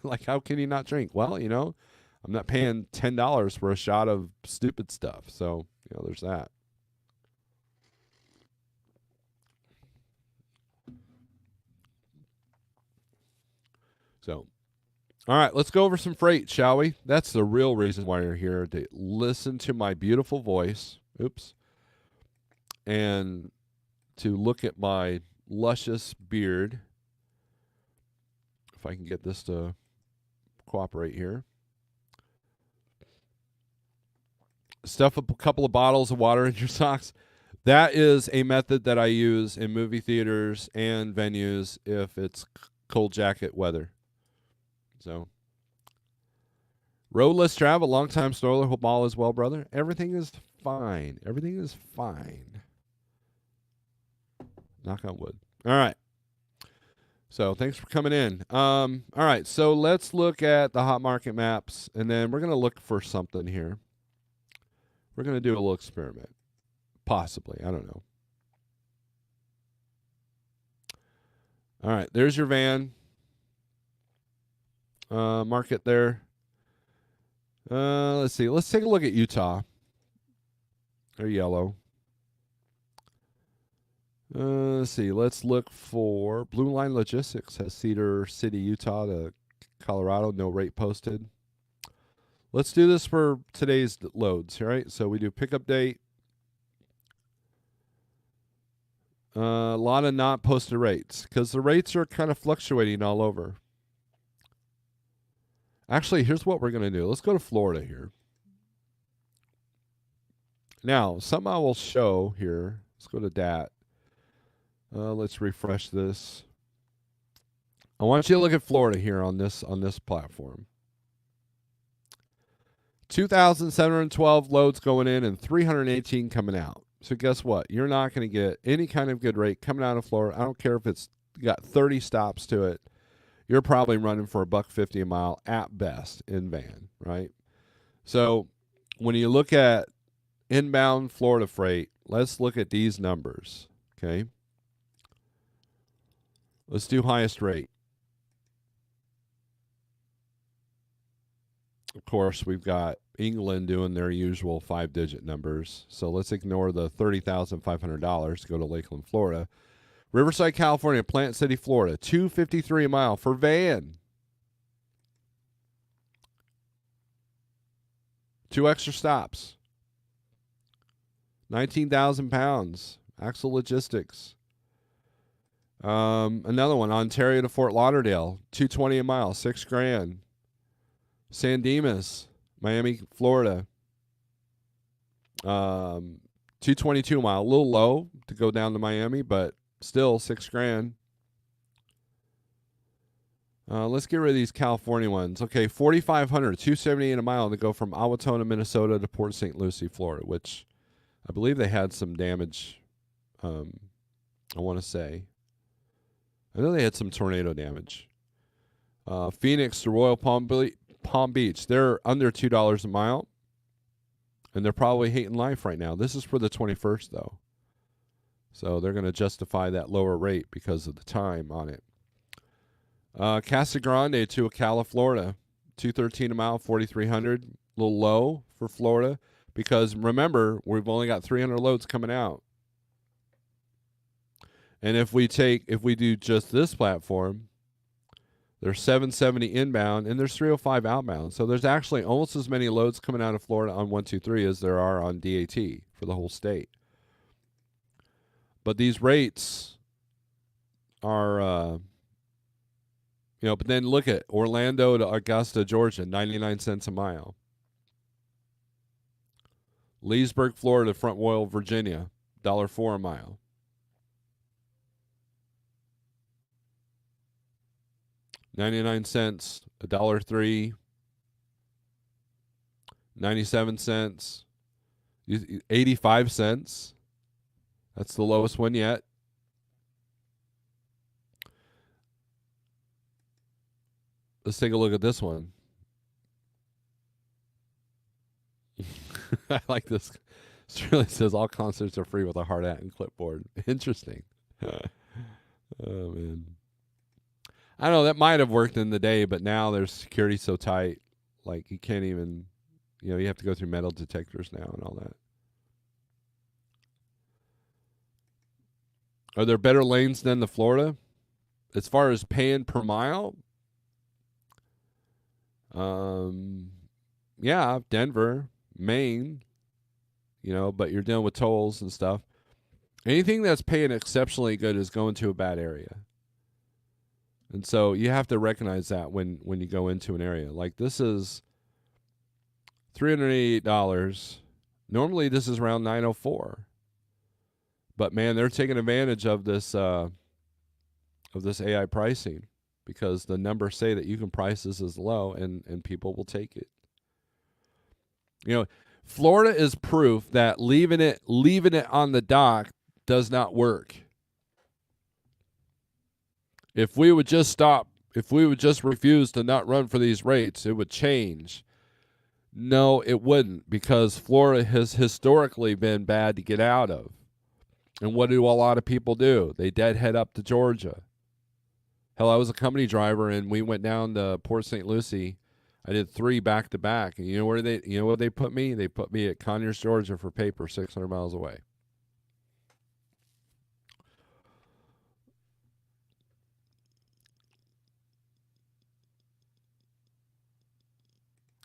Like, how can you not drink? Well, I'm not paying $10 for a shot of stupid stuff. So, there's that. So, all right, let's go over some freight, shall we? That's the real reason why you're here, to listen to my beautiful voice. Oops. And to look at my luscious beard. If I can get this to cooperate here. Stuff a couple of bottles of water in your socks. That is a method that I use in movie theaters and venues if it's cold jacket weather. So, roadless travel, long time Snorelord. Hope all is well, brother. Everything is fine. Everything is fine. Knock on wood. All right. So thanks for coming in. All right, so let's look at the hot market maps, and then we're going to look for something here. We're going to do a little experiment. Possibly. I don't know. All right, there's your van. Market there. Let's see. Let's take a look at Utah. They're yellow. Let's see. Let's look for Blue Line Logistics. Has Cedar City, Utah to Colorado. No rate posted. Let's do this for today's loads. All right. So we do pickup date. A lot of not posted rates because the rates are kind of fluctuating all over. Actually, here's what we're going to do. Let's go to Florida here. Now, something I will show here. Let's go to DAT. Let's refresh this. I want you to look at Florida here on this platform. 2,712 loads going in and 318 coming out. So guess what? You're not going to get any kind of good rate coming out of Florida. I don't care if it's got 30 stops to it. You're probably running for $1.50 a mile at best in van, right? So when you look at inbound Florida freight, let's look at these numbers, okay? Let's do highest rate. Of course, we've got England doing their usual 5-digit numbers. So let's ignore the $30,500 to go to Lakeland, Florida. Riverside, California, Plant City, Florida, $2.53 a mile for van. 2 extra stops. 19,000 pounds. Axle Logistics. Another one, Ontario to Fort Lauderdale, $2.20 a mile, $6,000. San Dimas, Miami, Florida, $2.22 a mile, a little low to go down to Miami, but still $6,000. Let's get rid of these California ones. Okay, 4,500, $2.78 a mile to go from Awatona, Minnesota to Port St. Lucie, Florida, which I believe they had some damage. I want to say. I know they had some tornado damage. Phoenix to Royal Palm Beach. They're under $2 a mile, and they're probably hating life right now. This is for the 21st, though. So they're going to justify that lower rate because of the time on it. Casa Grande to Ocala, Florida. $2.13 a mile, 4,300. A little low for Florida because, remember, we've only got 300 loads coming out. And if we do just this platform, there's 770 inbound and there's 305 outbound. So there's actually almost as many loads coming out of Florida on 123 as there are on DAT for the whole state. But these rates are, but then look at Orlando to Augusta, Georgia, 99 cents a mile. Leesburg, Florida, Front Royal, Virginia, $1.04 a mile. $0.99, $1.03, 97 cents, 85 cents. That's the lowest one yet. Let's take a look at this one. I like this. It really says all concerts are free with a hard hat and clipboard. Interesting. Oh, man. I don't know. That might have worked in the day, but now there's security so tight. Like, you can't even, you have to go through metal detectors now and all that. Are there better lanes than the Florida? As far as paying per mile? Yeah, Denver, Maine, but you're dealing with tolls and stuff. Anything that's paying exceptionally good is going to a bad area. And so you have to recognize that when you go into an area. Like, this is $388. Normally this is around $904. But man, they're taking advantage of this AI pricing, because the numbers say that you can price this as low and people will take it. Florida is proof that leaving it on the dock does not work. If we would just refuse to not run for these rates, it would change. No, it wouldn't, because Florida has historically been bad to get out of. And what do a lot of people do? They deadhead up to Georgia. Hell, I was a company driver, and we went down to Port St. Lucie. I did 3 back to back, and you know what they put me? They put me at Conyers, Georgia for paper, 600 miles away.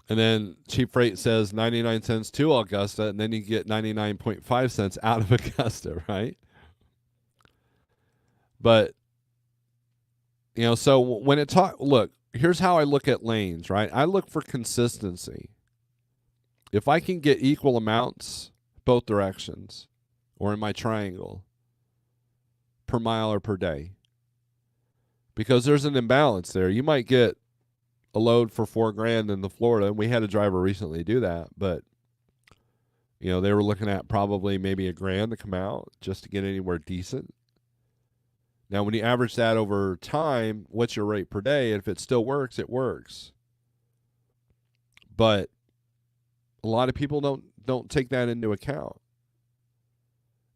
And then cheap freight says 99 cents to Augusta, and then you get 99.5 cents out of Augusta, right? But, so when look, here's how I look at lanes, right? I look for consistency. If I can get equal amounts both directions, or in my triangle, per mile or per day, because there's an imbalance there. You might get a load for $4,000 in the Florida, and we had a driver recently do that, but they were looking at probably maybe $1,000 to come out just to get anywhere decent. Now, when you average that over time, what's your rate per day? And if it still works, it works. But a lot of people don't take that into account.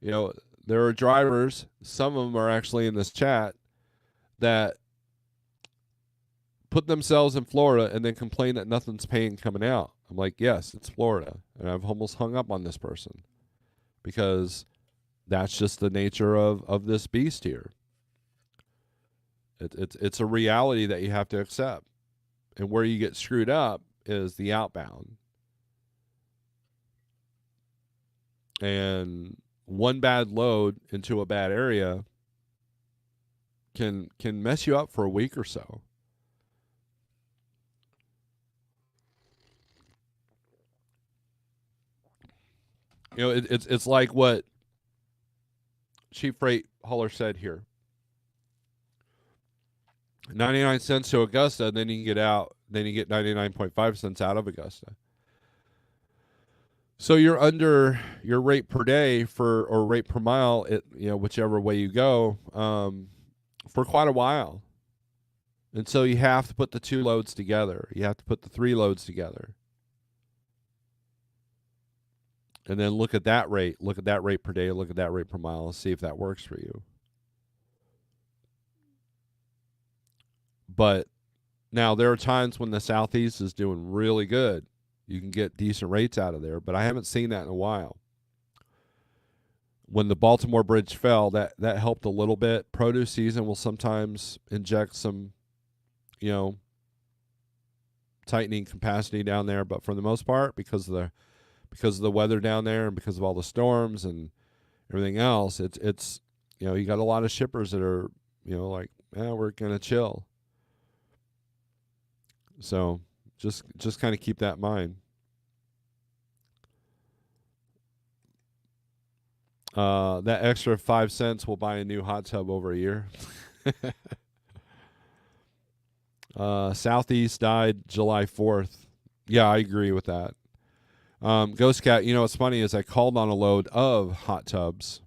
There are drivers, some of them are actually in this chat, that put themselves in Florida and then complain that nothing's paying coming out. I'm like, yes, it's Florida. And I've almost hung up on this person, because that's just the nature of this beast here. It's a reality that you have to accept. And where you get screwed up is the outbound. And one bad load into a bad area can mess you up for a week or so. It's like what Chief Freight Hauler said here. 99 cents to Augusta, then you get 99.5 cents out of Augusta. So you're under your rate per day or rate per mile, whichever way you go, for quite a while. And so you have to put the 2 loads together. You have to put the 3 loads together. And then look at that rate. Look at that rate per day. Look at that rate per mile. And see if that works for you. But now there are times when the Southeast is doing really good. You can get decent rates out of there, but I haven't seen that in a while. When the Baltimore Bridge fell, that helped a little bit. Produce season will sometimes inject some, tightening capacity down there, but for the most part, because of the weather down there and because of all the storms and everything else, it's You got a lot of shippers that are, like, we're going to chill. So just kind of keep that in mind. That extra 5 cents will buy a new hot tub over a year. Southeast died July 4th. Yeah, I agree with that. Ghost Cat, what's funny is I called on a load of hot tubs,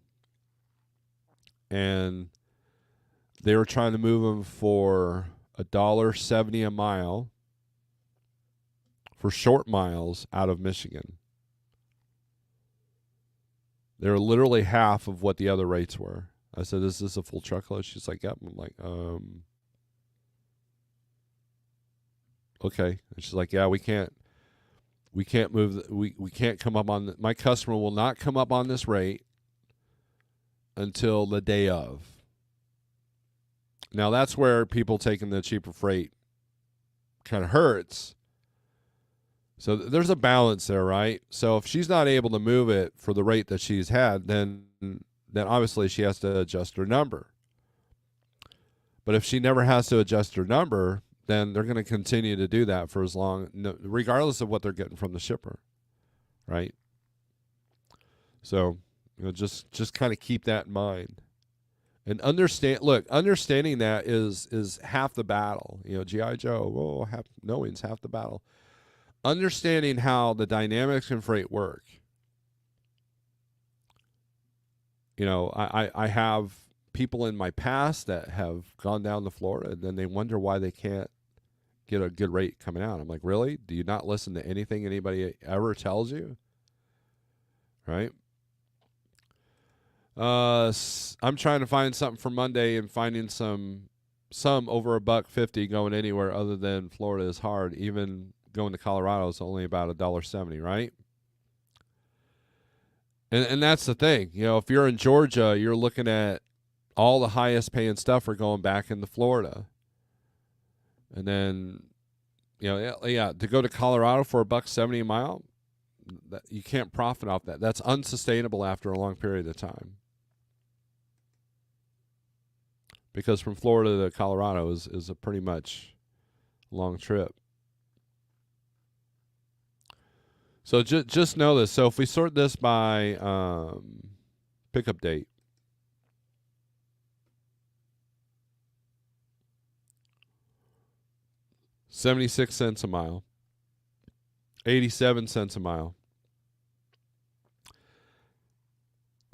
and they were trying to move them for $1.70 a mile for short miles out of Michigan. They were literally half of what the other rates were. I said, "Is this a full truckload?" She's like, "Yep." I'm like, okay. And she's like, "Yeah, we can't move. We can't come up on my customer will not come up on this rate until the day of." Now that's where people taking the cheaper freight kind of hurts. So there's a balance there, right? So if she's not able to move it for the rate that she's had, then obviously she has to adjust her number. But if she never has to adjust her number, then they're going to continue to do that for as long, regardless of what they're getting from the shipper, right? So just kind of keep that in mind. And understanding that is half the battle. G.I. Joe, knowing's half the battle. Understanding how the dynamics in freight work. I have people in my past that have gone down to Florida, and then they wonder why they can't get a good rate coming out. I'm like, really? Do you not listen to anything anybody ever tells you? Right? I'm trying to find something for Monday, and finding some over $1.50 going anywhere other than Florida is hard. Even going to Colorado is only about $1.70, right? And that's the thing. If you're in Georgia, you're looking at all the highest paying stuff are going back into Florida. And then, to go to Colorado for $1.70 a mile, you can't profit off that. That's unsustainable after a long period of time. Because from Florida to Colorado is a pretty much long trip. So just know this. So if we sort this by pickup date, $0.76 a mile, 87 cents a mile.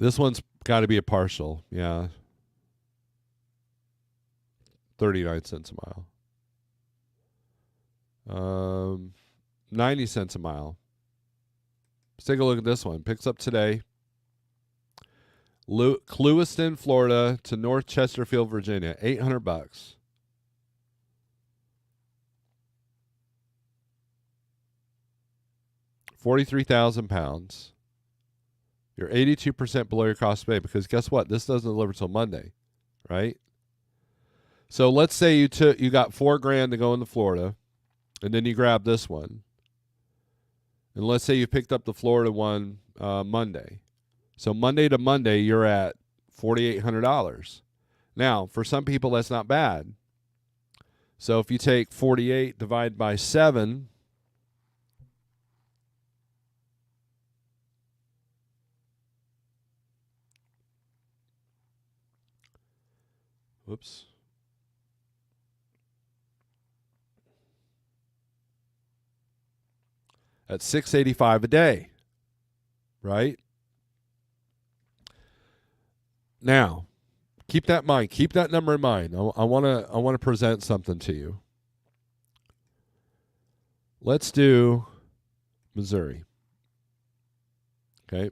This one's got to be a partial, yeah. 39 cents a mile. 90 cents a mile. Let's take a look at this one. Picks up today. Clewiston, Florida to North Chesterfield, Virginia. $800. £43,000. You're 82% below your cost of pay, because guess what? This doesn't deliver till Monday, right? So let's say you got $4,000 to go into Florida, and then you grab this one. And let's say you picked up the Florida one Monday. So Monday to Monday, you're at $4,800. Now, for some people, that's not bad. So if you take 48 divided by 7, whoops. That's $685 a day, right? Now, keep that in mind. Keep that number in mind. I want to present something to you. Let's do Missouri. Okay.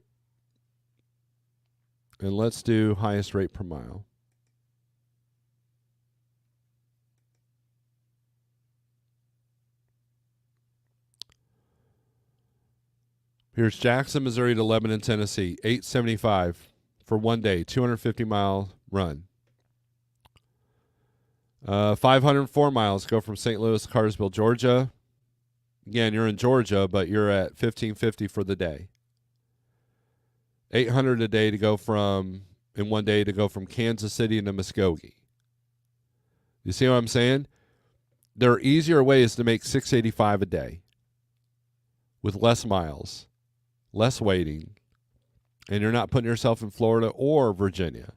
And let's do highest rate per mile. Here's Jackson, Missouri to Lebanon, Tennessee, $875 for 1 day, 250-mile run. 504 miles go from St. Louis to Cartersville, Georgia. Again, you're in Georgia, but you're at $1,550 for the day. $800 a day to go from in one day to go from Kansas City to Muskogee. You see what I'm saying? There are easier ways to make $685 a day with less miles, less waiting, and you're not putting yourself in Florida or Virginia.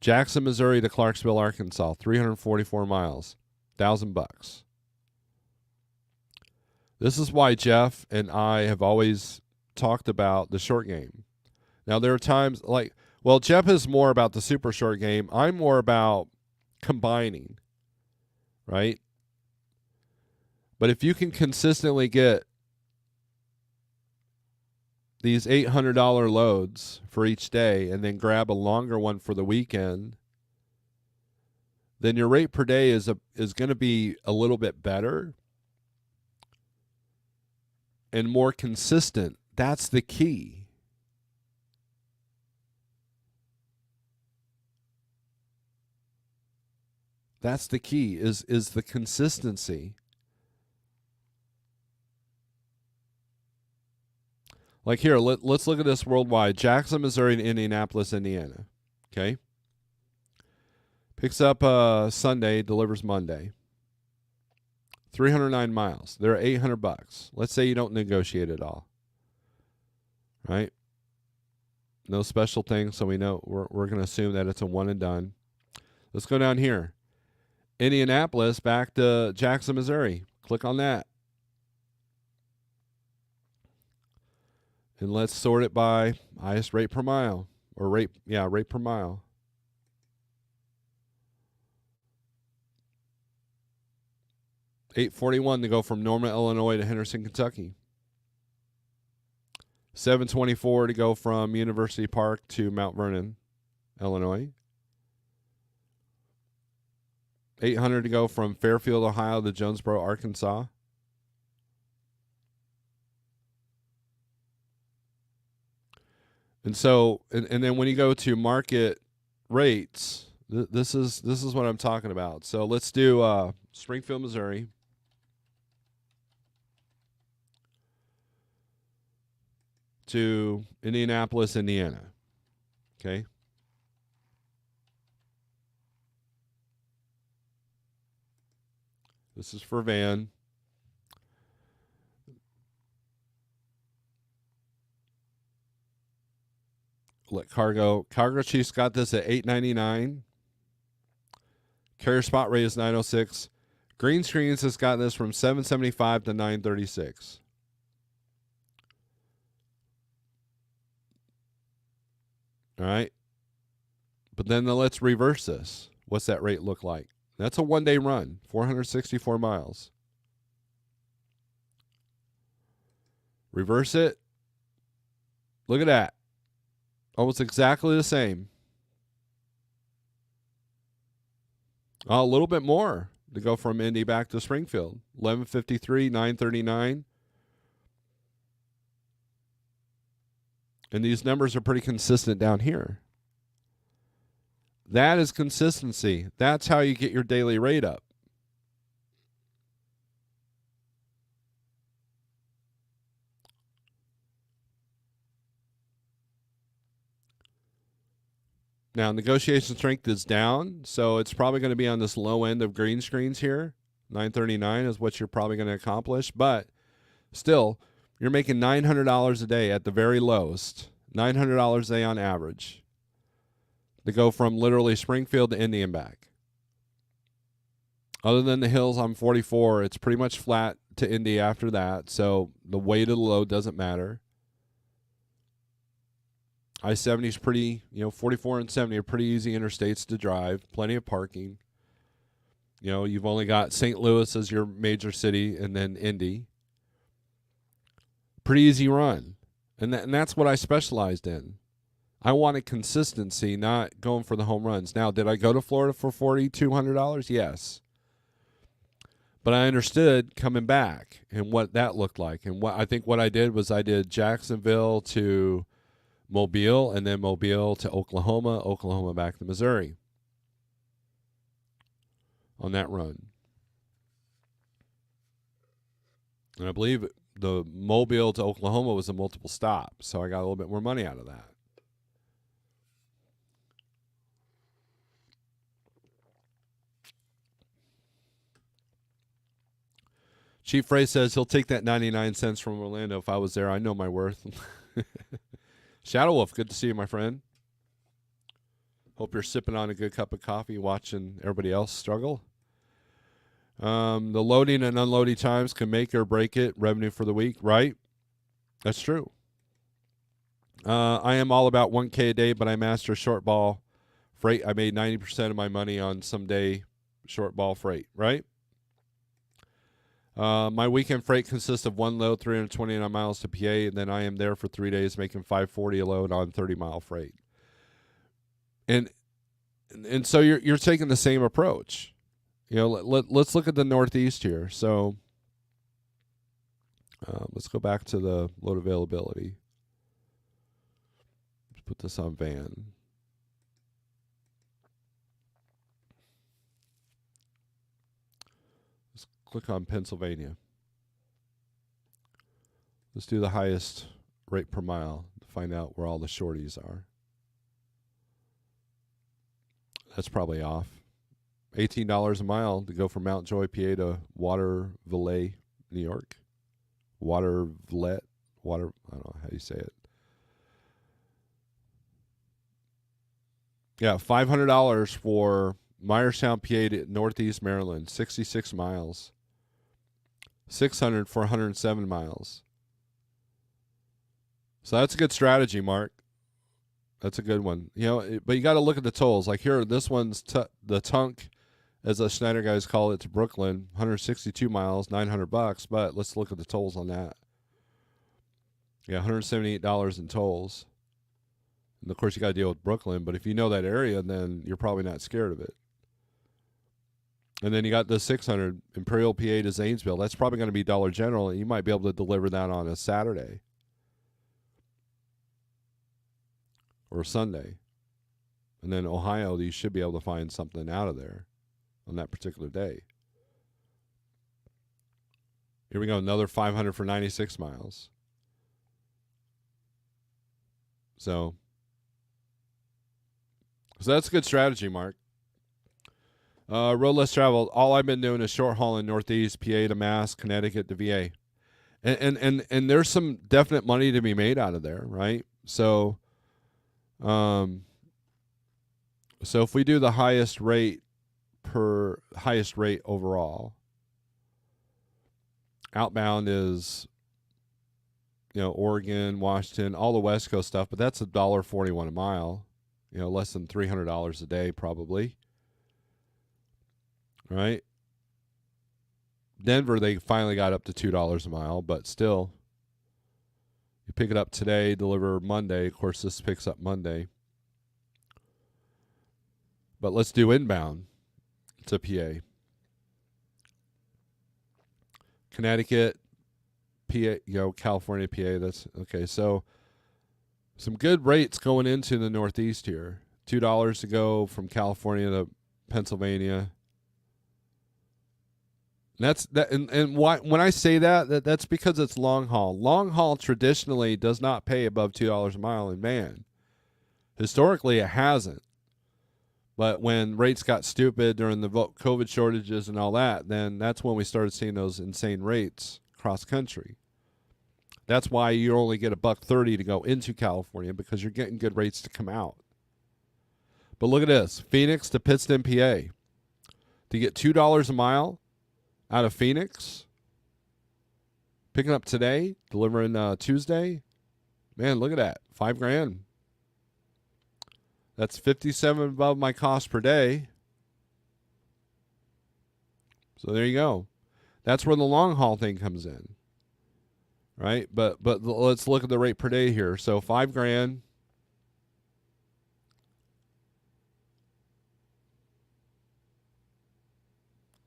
Jackson, Missouri to Clarksville, Arkansas, 344 miles, $1,000. This is why Jeff and I have always talked about the short game. Now, there are times like, well, Jeff is more about the super short game. I'm more about combining, right? But if you can consistently get these $800 loads for each day and then grab a longer one for the weekend, then your rate per day is going to be a little bit better and more consistent. That's the key. That's the key is the consistency. Like here, let's look at this worldwide. Jackson, Missouri to Indianapolis, Indiana. Okay. Picks up Sunday, delivers Monday. 309 miles. They're $800. Let's say you don't negotiate at all. Right? No special thing, so we know we're going to assume that it's a one and done. Let's go down here. Indianapolis back to Jackson, Missouri. Click on that. And let's sort it by highest rate per mile. Or rate per mile. $841 to go from Norma, Illinois to Henderson, Kentucky. $724 to go from University Park to Mount Vernon, Illinois. $800 to go from Fairfield, Ohio to Jonesboro, Arkansas. And so, and then when you go to market rates, this is what I'm talking about. So let's do Springfield, Missouri. To Indianapolis, Indiana. Okay. This is for van. Let Cargo Chiefs got this at $899. Carrier spot rate is $906. Green Screens has got this from $775 to $936. All right. But then let's reverse this. What's that rate look like? That's a one-day run, 464 miles. Reverse it. Look at that. Almost exactly the same. A little bit more to go from Indy back to Springfield. 1153, 939. And these numbers are pretty consistent down here. That is consistency. That's how you get your daily rate up. Now, negotiation strength is down, so it's probably going to be on this low end of Green Screens here. 939 is what you're probably going to accomplish. But still, you're making $900 a day at the very lowest. $900 a day on average. To go from literally Springfield to Indy and back. Other than the hills on 44, it's pretty much flat to Indy after that, so the weight of the load doesn't matter. I-70 is pretty, 44 and 70 are pretty easy interstates to drive, plenty of parking. You've only got St. Louis as your major city and then Indy. Pretty easy run. And that's what I specialized in. I wanted consistency, not going for the home runs. Now, did I go to Florida for $4,200? Yes. But I understood coming back and what that looked like. And what I did was I did Jacksonville to Mobile, and then Mobile to Oklahoma back to Missouri on that run. And I believe the Mobile to Oklahoma was a multiple stop, so I got a little bit more money out of that. Chief Frey says he'll take that 99 cents from Orlando if I was there. I know my worth. Shadow Wolf, good to see you, my friend. Hope you're sipping on a good cup of coffee, watching everybody else struggle. The loading and unloading times can make or break it. Revenue for the week, right? That's true. I am all about 1K a day, but I master short ball freight. I made 90% of my money on some day short ball freight, right? My weekend freight consists of one load, 329 miles to PA, and then I am there for 3 days making $540 a load on 30-mile freight. And so you're taking the same approach. You know, let's look at the Northeast here. So let's go back to the load availability. Let's put this on van. Let's click on Pennsylvania. Let's do the highest rate per mile to find out where all the shorties are. That's probably off. $18 a mile to go from Mount Joy, PA to Waterville, New York. I don't know how you say it. Yeah, $500 for Myerstown, PA to Northeast Maryland, 66 miles. $600 for 107 miles. So that's a good strategy, Mark. That's a good one. You know, but you got to look at the tolls. Like here, this one's the Tunk, as the Schneider guys call it, to Brooklyn, 162 miles, $900. But let's look at the tolls on that. Yeah, $178 in tolls. And of course, you got to deal with Brooklyn. But if you know that area, then you're probably not scared of it. And then you got the 600 Imperial, PA to Zanesville. That's probably going to be Dollar General, and you might be able to deliver that on a Saturday or Sunday. And then Ohio, you should be able to find something out of there on that particular day. Here we go, another 500 for 96 miles. So that's a good strategy, Mark. Road less traveled. All I've been doing is short haul in Northeast, PA to Mass, Connecticut to VA. And there's some definite money to be made out of there, right? So if we do the highest rate overall, outbound is, you know, Oregon, Washington, all the West Coast stuff, but that's $1.41 a mile, you know, less than $300 a day probably, right? Denver, they finally got up to $2 a mile, but still, you pick it up today, deliver Monday. Of course, this picks up Monday. But let's do inbound to PA. Connecticut, PA, you know, California, PA. That's okay. So some good rates going into the Northeast here. $2 to go from California to Pennsylvania. And that's that. And why, when I say that's because it's long haul. Long haul traditionally does not pay above $2 a mile in van. Historically, it hasn't. But when rates got stupid during the COVID shortages and all that, then that's when we started seeing those insane rates cross country. That's why you only get $1.30 to go into California, because you're getting good rates to come out. But look at this. Phoenix to Pittston, PA. To get $2 a mile out of Phoenix, picking up today, delivering Tuesday. Man, look at that. $5,000. That's 57 above my cost per day. So there you go. That's where the long haul thing comes in, right? But let's look at the rate per day here. So $5,000.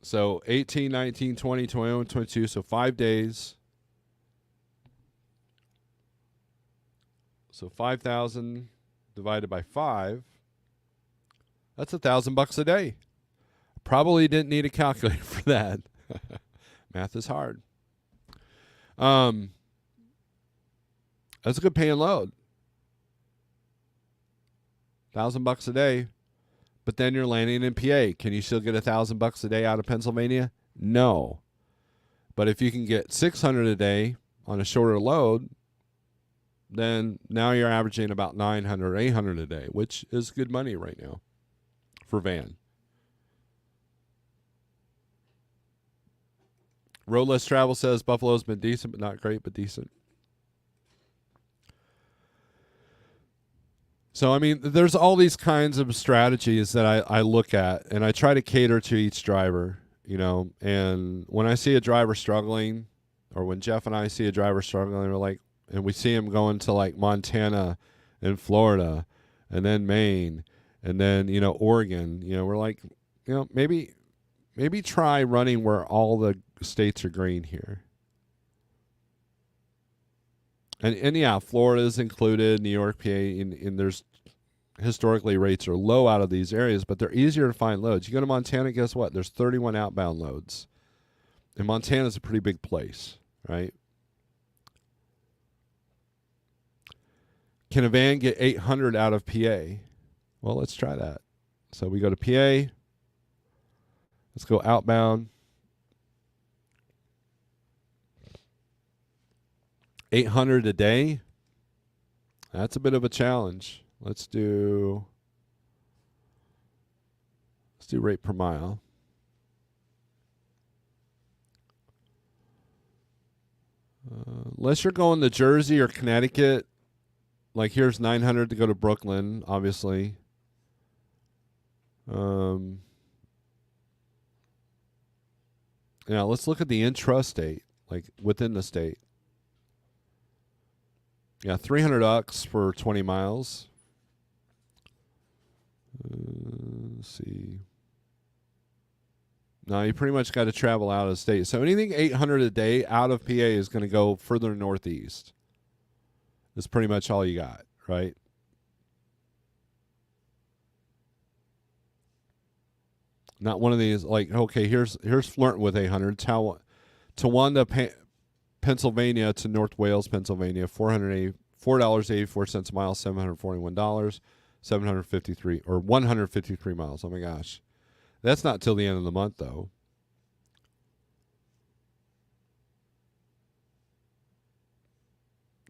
So 18, 19, 20, 21, 22. So 5 days. So 5,000 divided by 5. That's $1,000 a day. Probably didn't need a calculator for that. Math is hard. That's a good paying load. $1,000 a day. But then you're landing in PA. Can you still get $1,000 a day out of Pennsylvania? No. But if you can get 600 a day on a shorter load, then now you're averaging about 900, 800 a day, which is good money right now for van. Roadless Travel says Buffalo's been decent, but not great, but decent. So, I mean, there's all these kinds of strategies that I look at, and I try to cater to each driver, you know. And when I see a driver struggling, or when Jeff and I see a driver struggling, we're like, and we see him going to like Montana and Florida and then Maine and then, you know, Oregon, you know, we're like, you know, maybe try running where all the states are green here. And yeah, Florida is included, New York, PA, and there's historically rates are low out of these areas, but they're easier to find loads. You go to Montana, guess what? There's 31 outbound loads. And Montana's a pretty big place, right? Can a van get 800 out of PA? Well, let's try that. So we go to PA. Let's go outbound. 800 a day. That's a bit of a challenge. Let's do rate per mile. Unless you're going to Jersey or Connecticut, like here's 900 to go to Brooklyn, obviously. Yeah, let's look at the intrastate, like within the state. Yeah, $300 for 20 miles. Let's see. No, you pretty much got to travel out of the state. So anything 800 a day out of PA is going to go further northeast. That's pretty much all you got, right? Not one of these like, okay, here's flirting with 800. Towanda, Pennsylvania to North Wales, Pennsylvania, $4.84 a mile, $741, 753 or 153 miles. Oh my gosh. That's not till the end of the month though.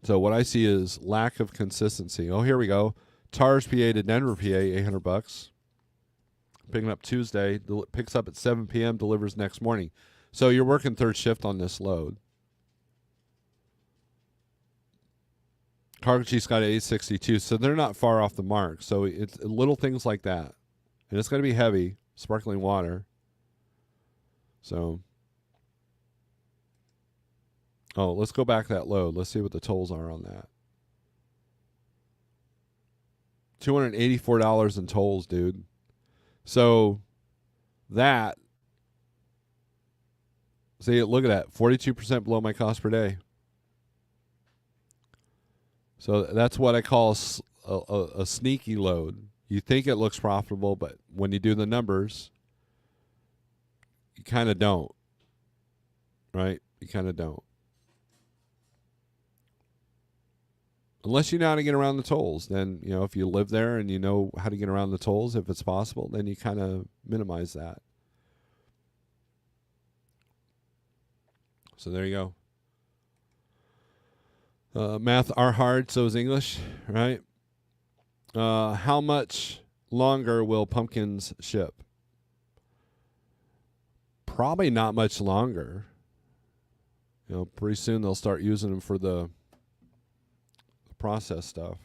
So what I see is lack of consistency. Oh, here we go. Tars, PA to Denver, PA, $800. Picking up Tuesday, picks up at 7 p.m., delivers next morning. So you're working third shift on this load. Cargo Chief's got 862, so they're not far off the mark. So it's little things like that. And it's going to be heavy, sparkling water. So, oh, let's go back that load. Let's see what the tolls are on that. $284 in tolls, dude. So that, see, look at that, 42% below my cost per day. So that's what I call a sneaky load. You think it looks profitable, but when you do the numbers, you kind of don't, right? You kind of don't. Unless you know how to get around the tolls, then, you know, if you live there and you know how to get around the tolls, if it's possible, then you kind of minimize that. So there you go. Math are hard, so is English, right? How much longer will pumpkins ship? Probably not much longer. You know, pretty soon they'll start using them for the process stuff.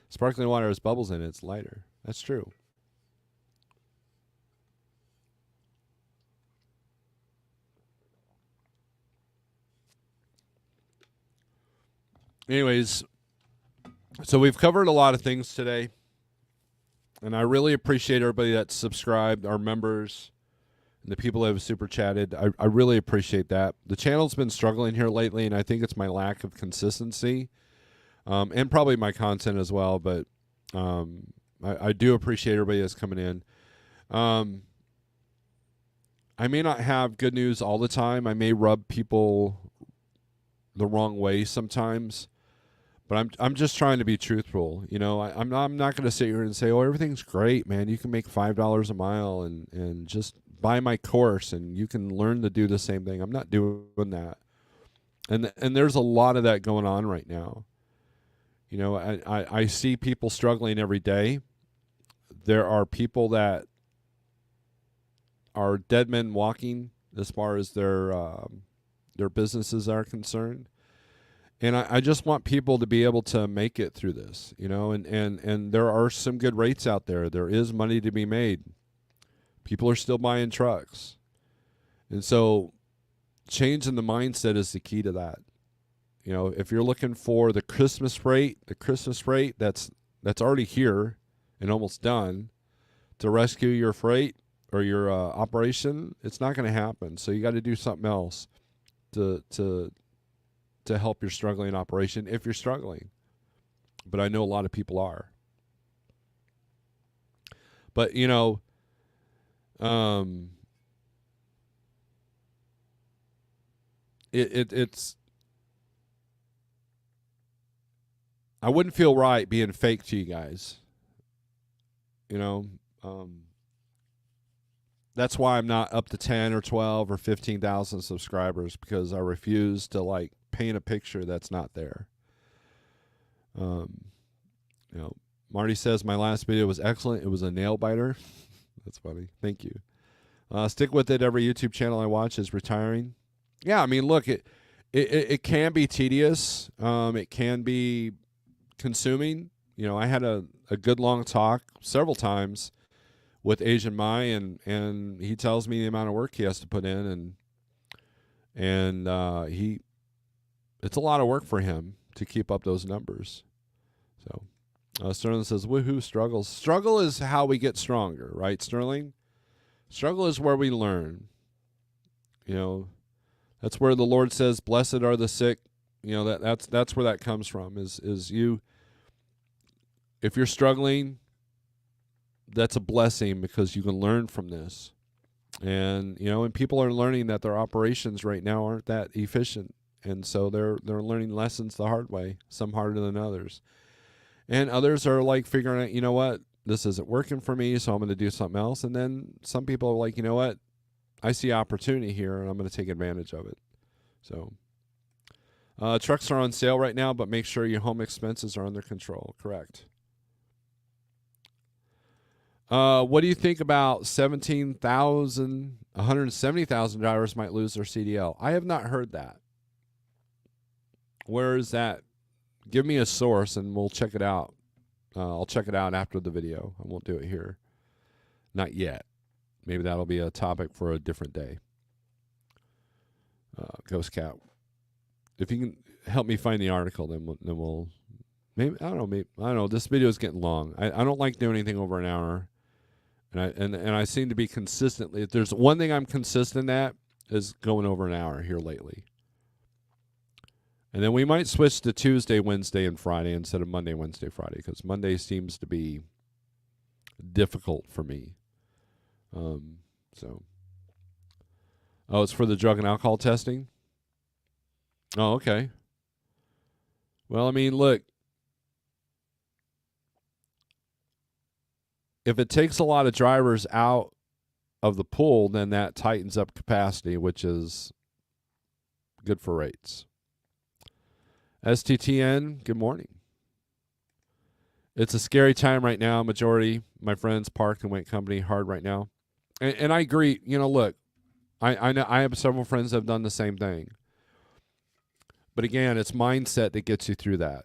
Sparkling water has bubbles in it. It's lighter. That's true. Anyways, so we've covered a lot of things today, and I really appreciate everybody that's subscribed, our members, and the people that have super chatted. I really appreciate that. The channel's been struggling here lately, and I think it's my lack of consistency, and probably my content as well, but I do appreciate everybody that's coming in. I may not have good news all the time. I may rub people the wrong way sometimes. But I'm just trying to be truthful. You know, I'm not going to sit here and say, oh, everything's great, man. You can make $5 a mile and just buy my course and you can learn to do the same thing. I'm not doing that. And there's a lot of that going on right now. You know, I see people struggling every day. There are people that are dead men walking as far as their businesses are concerned. And I just want people to be able to make it through this, you know, and there are some good rates out there. There is money to be made. People are still buying trucks. And so changing the mindset is the key to that. You know, if you're looking for the Christmas rate that's already here and almost done to rescue your freight or your operation, it's not going to happen. So you got to do something else to help your struggling operation if you're struggling. But I know a lot of people are. But, you know, it's I wouldn't feel right being fake to you guys. You know, that's why I'm not up to 10 or 12 or 15,000 subscribers, because I refuse to like paint a picture that's not there. You know, Marty says my last video was excellent. It was a nail biter. That's funny. Thank you. Stick with it. Every YouTube channel I watch is retiring. Yeah, I mean, look, it can be tedious. It can be consuming. You know, I had a good long talk several times with Asian Mai, and he tells me the amount of work he has to put in, and it's a lot of work for him to keep up those numbers. So Sterling says, woohoo, struggles. Struggle is how we get stronger, right, Sterling? Struggle is where we learn. You know, that's where the Lord says, blessed are the sick. You know, that's where that comes from, is you, if you're struggling, that's a blessing because you can learn from this. And, you know, and people are learning that their operations right now aren't that efficient. And so they're learning lessons the hard way, some harder than others. And others are like figuring out, you know what, this isn't working for me, so I'm going to do something else. And then some people are like, you know what, I see opportunity here, and I'm going to take advantage of it. So trucks are on sale right now, but make sure your home expenses are under control. Correct. What do you think about 170,000 drivers might lose their CDL? I have not heard that. Where is that? Give me a source and we'll check it out. I'll check it out after the video. I won't do it here. Not yet. Maybe that'll be a topic for a different day. Ghost Cat. If you can help me find the article, then we'll maybe I don't know. This video is getting long. I don't like doing anything over an hour. And I seem to be consistently, if there's one thing I'm consistent at, is going over an hour here lately. And then we might switch to Tuesday, Wednesday, and Friday instead of Monday, Wednesday, Friday, because Monday seems to be difficult for me. Oh, it's for the drug and alcohol testing? Oh, okay. Well, I mean, look, if it takes a lot of drivers out of the pool, then that tightens up capacity, which is good for rates. STTN, good morning. It's a scary time right now. Majority of my friends parked and went company hard right now. And I agree. You know, look, I know I have several friends that have done the same thing. But again, it's mindset that gets you through that.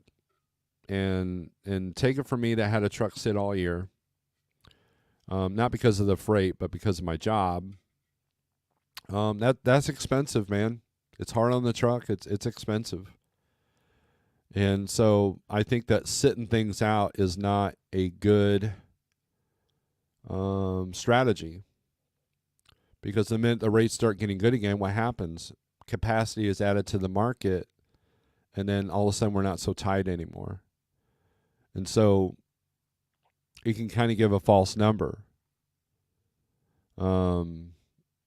And take it from me that had a truck sit all year. Not because of the freight, but because of my job. That's expensive, man. It's hard on the truck. It's expensive. And so I think that sitting things out is not a good strategy. Because the minute the rates start getting good again, what happens? Capacity is added to the market, and then all of a sudden we're not so tight anymore. And so it can kind of give a false number.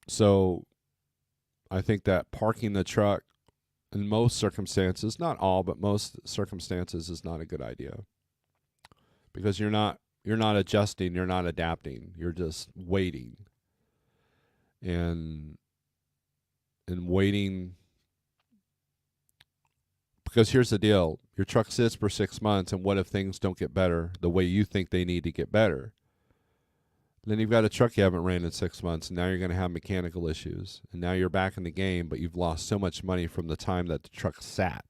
So I think that parking the truck in most circumstances, not all, but most circumstances, is not a good idea. Because you're not adjusting, you're not adapting, you're just waiting. and waiting. Because here's the deal. Your truck sits for 6 months, and what if things don't get better the way you think they need to get better? Then you've got a truck you haven't ran in 6 months, and now you're going to have mechanical issues. And now you're back in the game, but you've lost so much money from the time that the truck sat.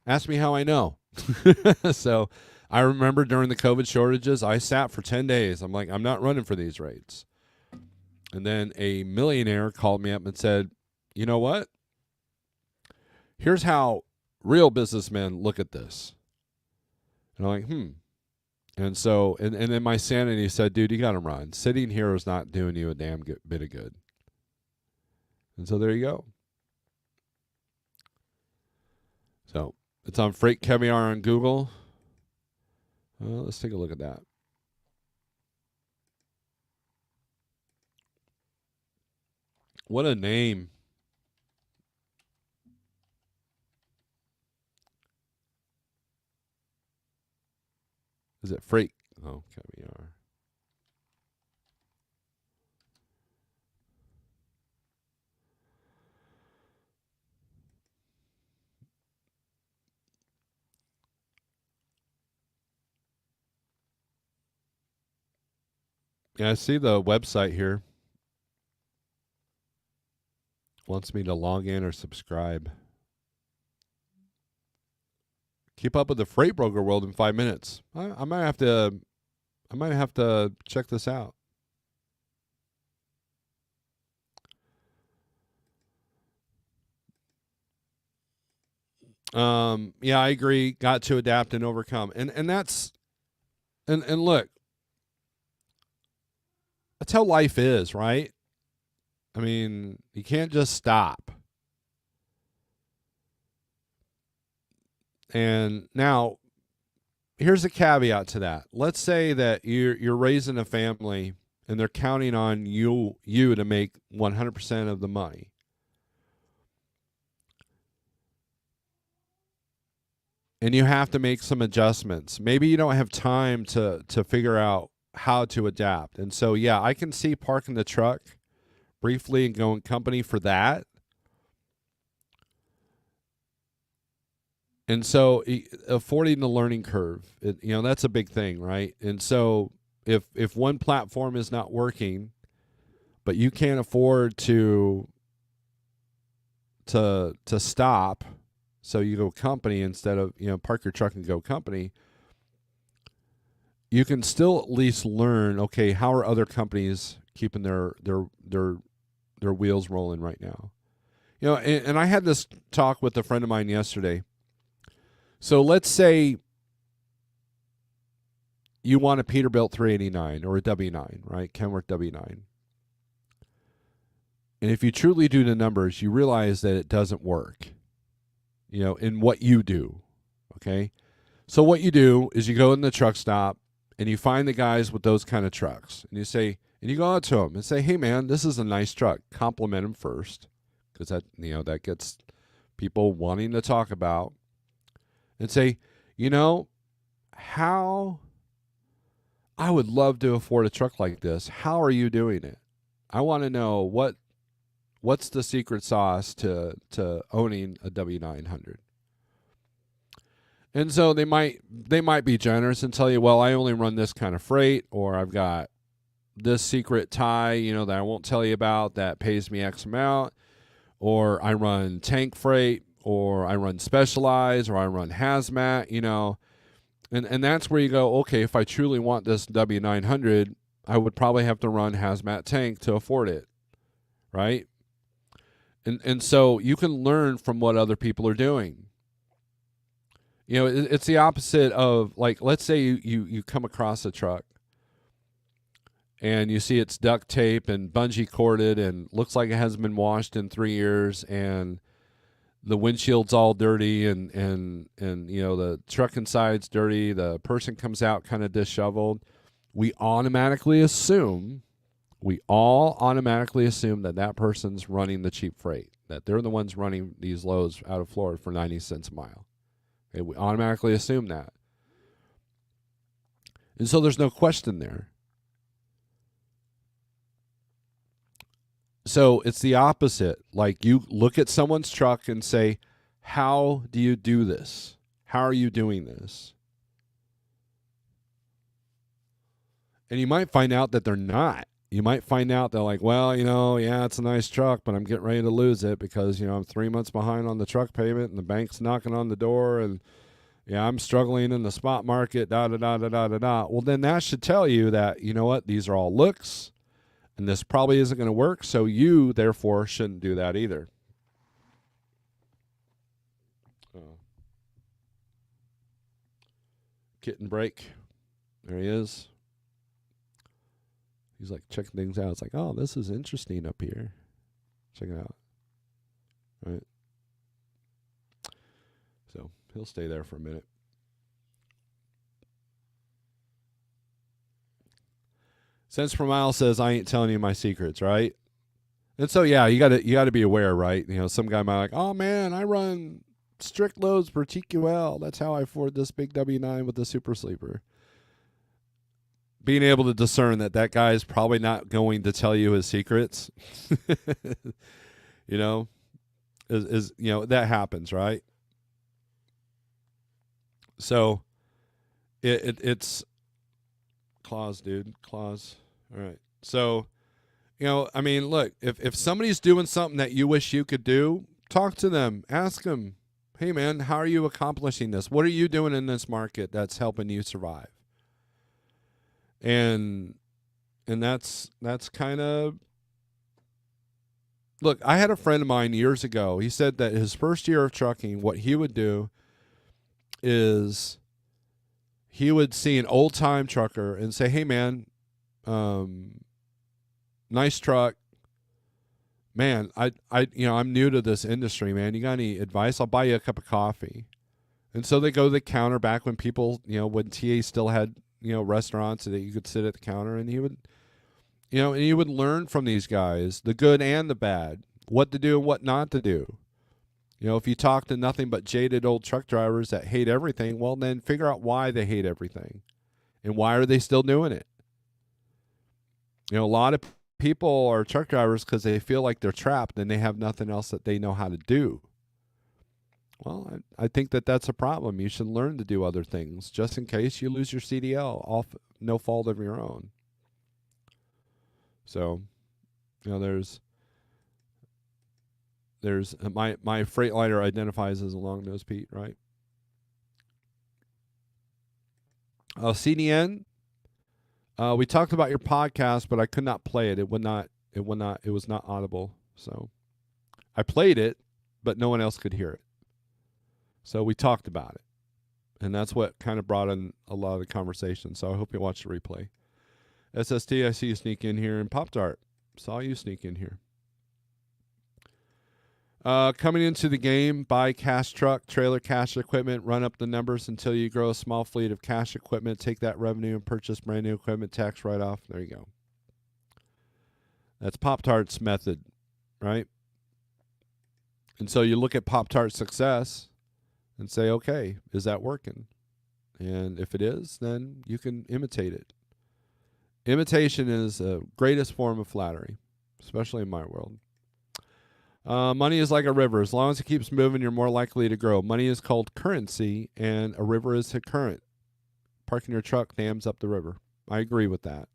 Ask me how I know. So I remember during the COVID shortages, I sat for 10 days. I'm like, I'm not running for these rates. And then a millionaire called me up and said, you know what? Here's how real businessmen look at this. And I'm like, And so, and then my sanity said, dude, you got to run. Sitting here is not doing you a damn bit of good. And so there you go. So it's on Freight Caviar on Google. Let's take a look at that. What a name. Is it Freight? Oh, Caviar. Yeah, I see the website here. Wants me to log in or subscribe. Keep up with the freight broker world in 5 minutes. I might have to check this out. Yeah, I agree. Got to adapt and overcome. And that's and look, that's how life is, right? I mean, you can't just stop. And now, here's a caveat to that. Let's say that you're raising a family and they're counting on you to make 100% of the money. And you have to make some adjustments. Maybe you don't have time to figure out how to adapt. And so, yeah, I can see parking the truck briefly and going company for that. And so affording the learning curve, that's a big thing, right? And so if one platform is not working, but you can't afford to stop, so you go company instead of, park your truck and go company, you can still at least learn, okay, how are other companies keeping their wheels rolling right now? And I had this talk with a friend of mine yesterday. So let's say you want a Peterbilt 389 or a W9, right? Kenworth W9. And if you truly do the numbers, you realize that it doesn't work, in what you do, okay? So what you do is you go in the truck stop and you find the guys with those kind of trucks. And you say, and you go out to them and say, hey, man, this is a nice truck. Compliment them first, because that gets people wanting to talk about. And say, how I would love to afford a truck like this. How are you doing it? I want to know what's the secret sauce to owning a W900. And so they might be generous and tell you, well, I only run this kind of freight, or I've got this secret tie, that I won't tell you about that pays me X amount, or I run tank freight, or I run specialized, or I run hazmat, and that's where you go, okay, if I truly want this W900, I would probably have to run hazmat tank to afford it, right? And so you can learn from what other people are doing. It's the opposite of, like, let's say you come across a truck and you see it's duct tape and bungee corded and looks like it hasn't been washed in 3 years, and the windshield's all dirty, and the truck inside's dirty, the person comes out kind of disheveled. We all automatically assume that person's running the cheap freight, that they're the ones running these loads out of Florida for 90 cents a mile. Okay, we automatically assume that. And so there's no question there. So it's the opposite. Like, you look at someone's truck and say, how do you do this? How are you doing this? And you might find out that they're not. You might find out they're like, well, yeah, it's a nice truck, but I'm getting ready to lose it because, I'm 3 months behind on the truck payment and the bank's knocking on the door and, yeah, I'm struggling in the spot market, da-da-da-da-da-da-da. Well, then that should tell you that, you know what, these are all looks and this probably isn't going to work, so you, therefore, shouldn't do that either. Kitten break. There he is. He's like checking things out. It's like, oh, this is interesting up here. Check it out. Right. So he'll stay there for a minute. Cents per mile says, I ain't telling you my secrets, right? And so, yeah, you gotta be aware, right? Some guy might like, oh man, I run strict loads per TQL. That's how I afford this big W9 with the super sleeper. Being able to discern that guy is probably not going to tell you his secrets, is that happens, right? So it's claws, dude, claws. All right. So, look, if somebody's doing something that you wish you could do, talk to them, ask them, hey man, how are you accomplishing this? What are you doing in this market that's helping you survive? And that's kind of, look, I had a friend of mine years ago. He said that his first year of trucking, what he would do is he would see an old time trucker and say, hey man, nice truck. Man, I'm new to this industry, man. You got any advice? I'll buy you a cup of coffee. And so they go to the counter back when people, when TA still had, restaurants that you could sit at the counter, and he would, and you would learn from these guys, the good and the bad, what to do and what not to do. If you talk to nothing but jaded old truck drivers that hate everything, well, then figure out why they hate everything and why are they still doing it. A lot of people are truck drivers because they feel like they're trapped and they have nothing else that they know how to do. Well, I think that's a problem. You should learn to do other things just in case you lose your CDL off no fault of your own. So, there's my Freightliner identifies as a long nose Pete, right? CDN. We talked about your podcast, but I could not play it. It was not audible. So I played it, but no one else could hear it. So we talked about it. And that's what kind of brought in a lot of the conversation. So I hope you watch the replay. SST, I see you sneak in here. And Pop-Tart, saw you sneak in here. Coming into the game, buy cash truck, trailer cash equipment, run up the numbers until you grow a small fleet of cash equipment, take that revenue and purchase brand new equipment, tax write-off. There you go. That's Pop-Tart's method, right? And so you look at Pop-Tart's success and say, okay, is that working? And if it is, then you can imitate it. Imitation is the greatest form of flattery, especially in my world. Money is like a river. As long as it keeps moving, you're more likely to grow. Money is called currency, and a river is a current. Parking your truck dams up the river. I agree with that.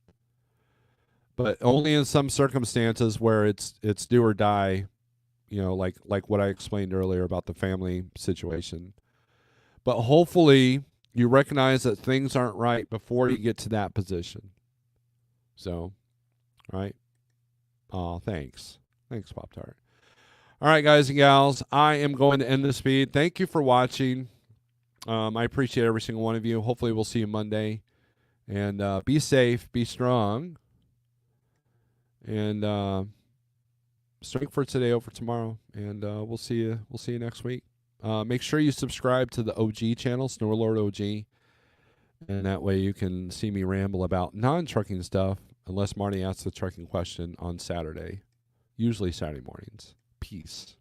But only in some circumstances where it's do or die, like what I explained earlier about the family situation. But hopefully you recognize that things aren't right before you get to that position. So, right? Oh, thanks. Thanks, Pop-Tart. All right, guys and gals, I am going to end this feed. Thank you for watching. I appreciate every single one of you. Hopefully we'll see you Monday. And be safe, be strong. And strength for today, over tomorrow. And we'll see you next week. Make sure you subscribe to the OG channel, Snorelord OG. And that way you can see me ramble about non-trucking stuff, unless Marty asks the trucking question on Saturday. Usually Saturday mornings. Peace.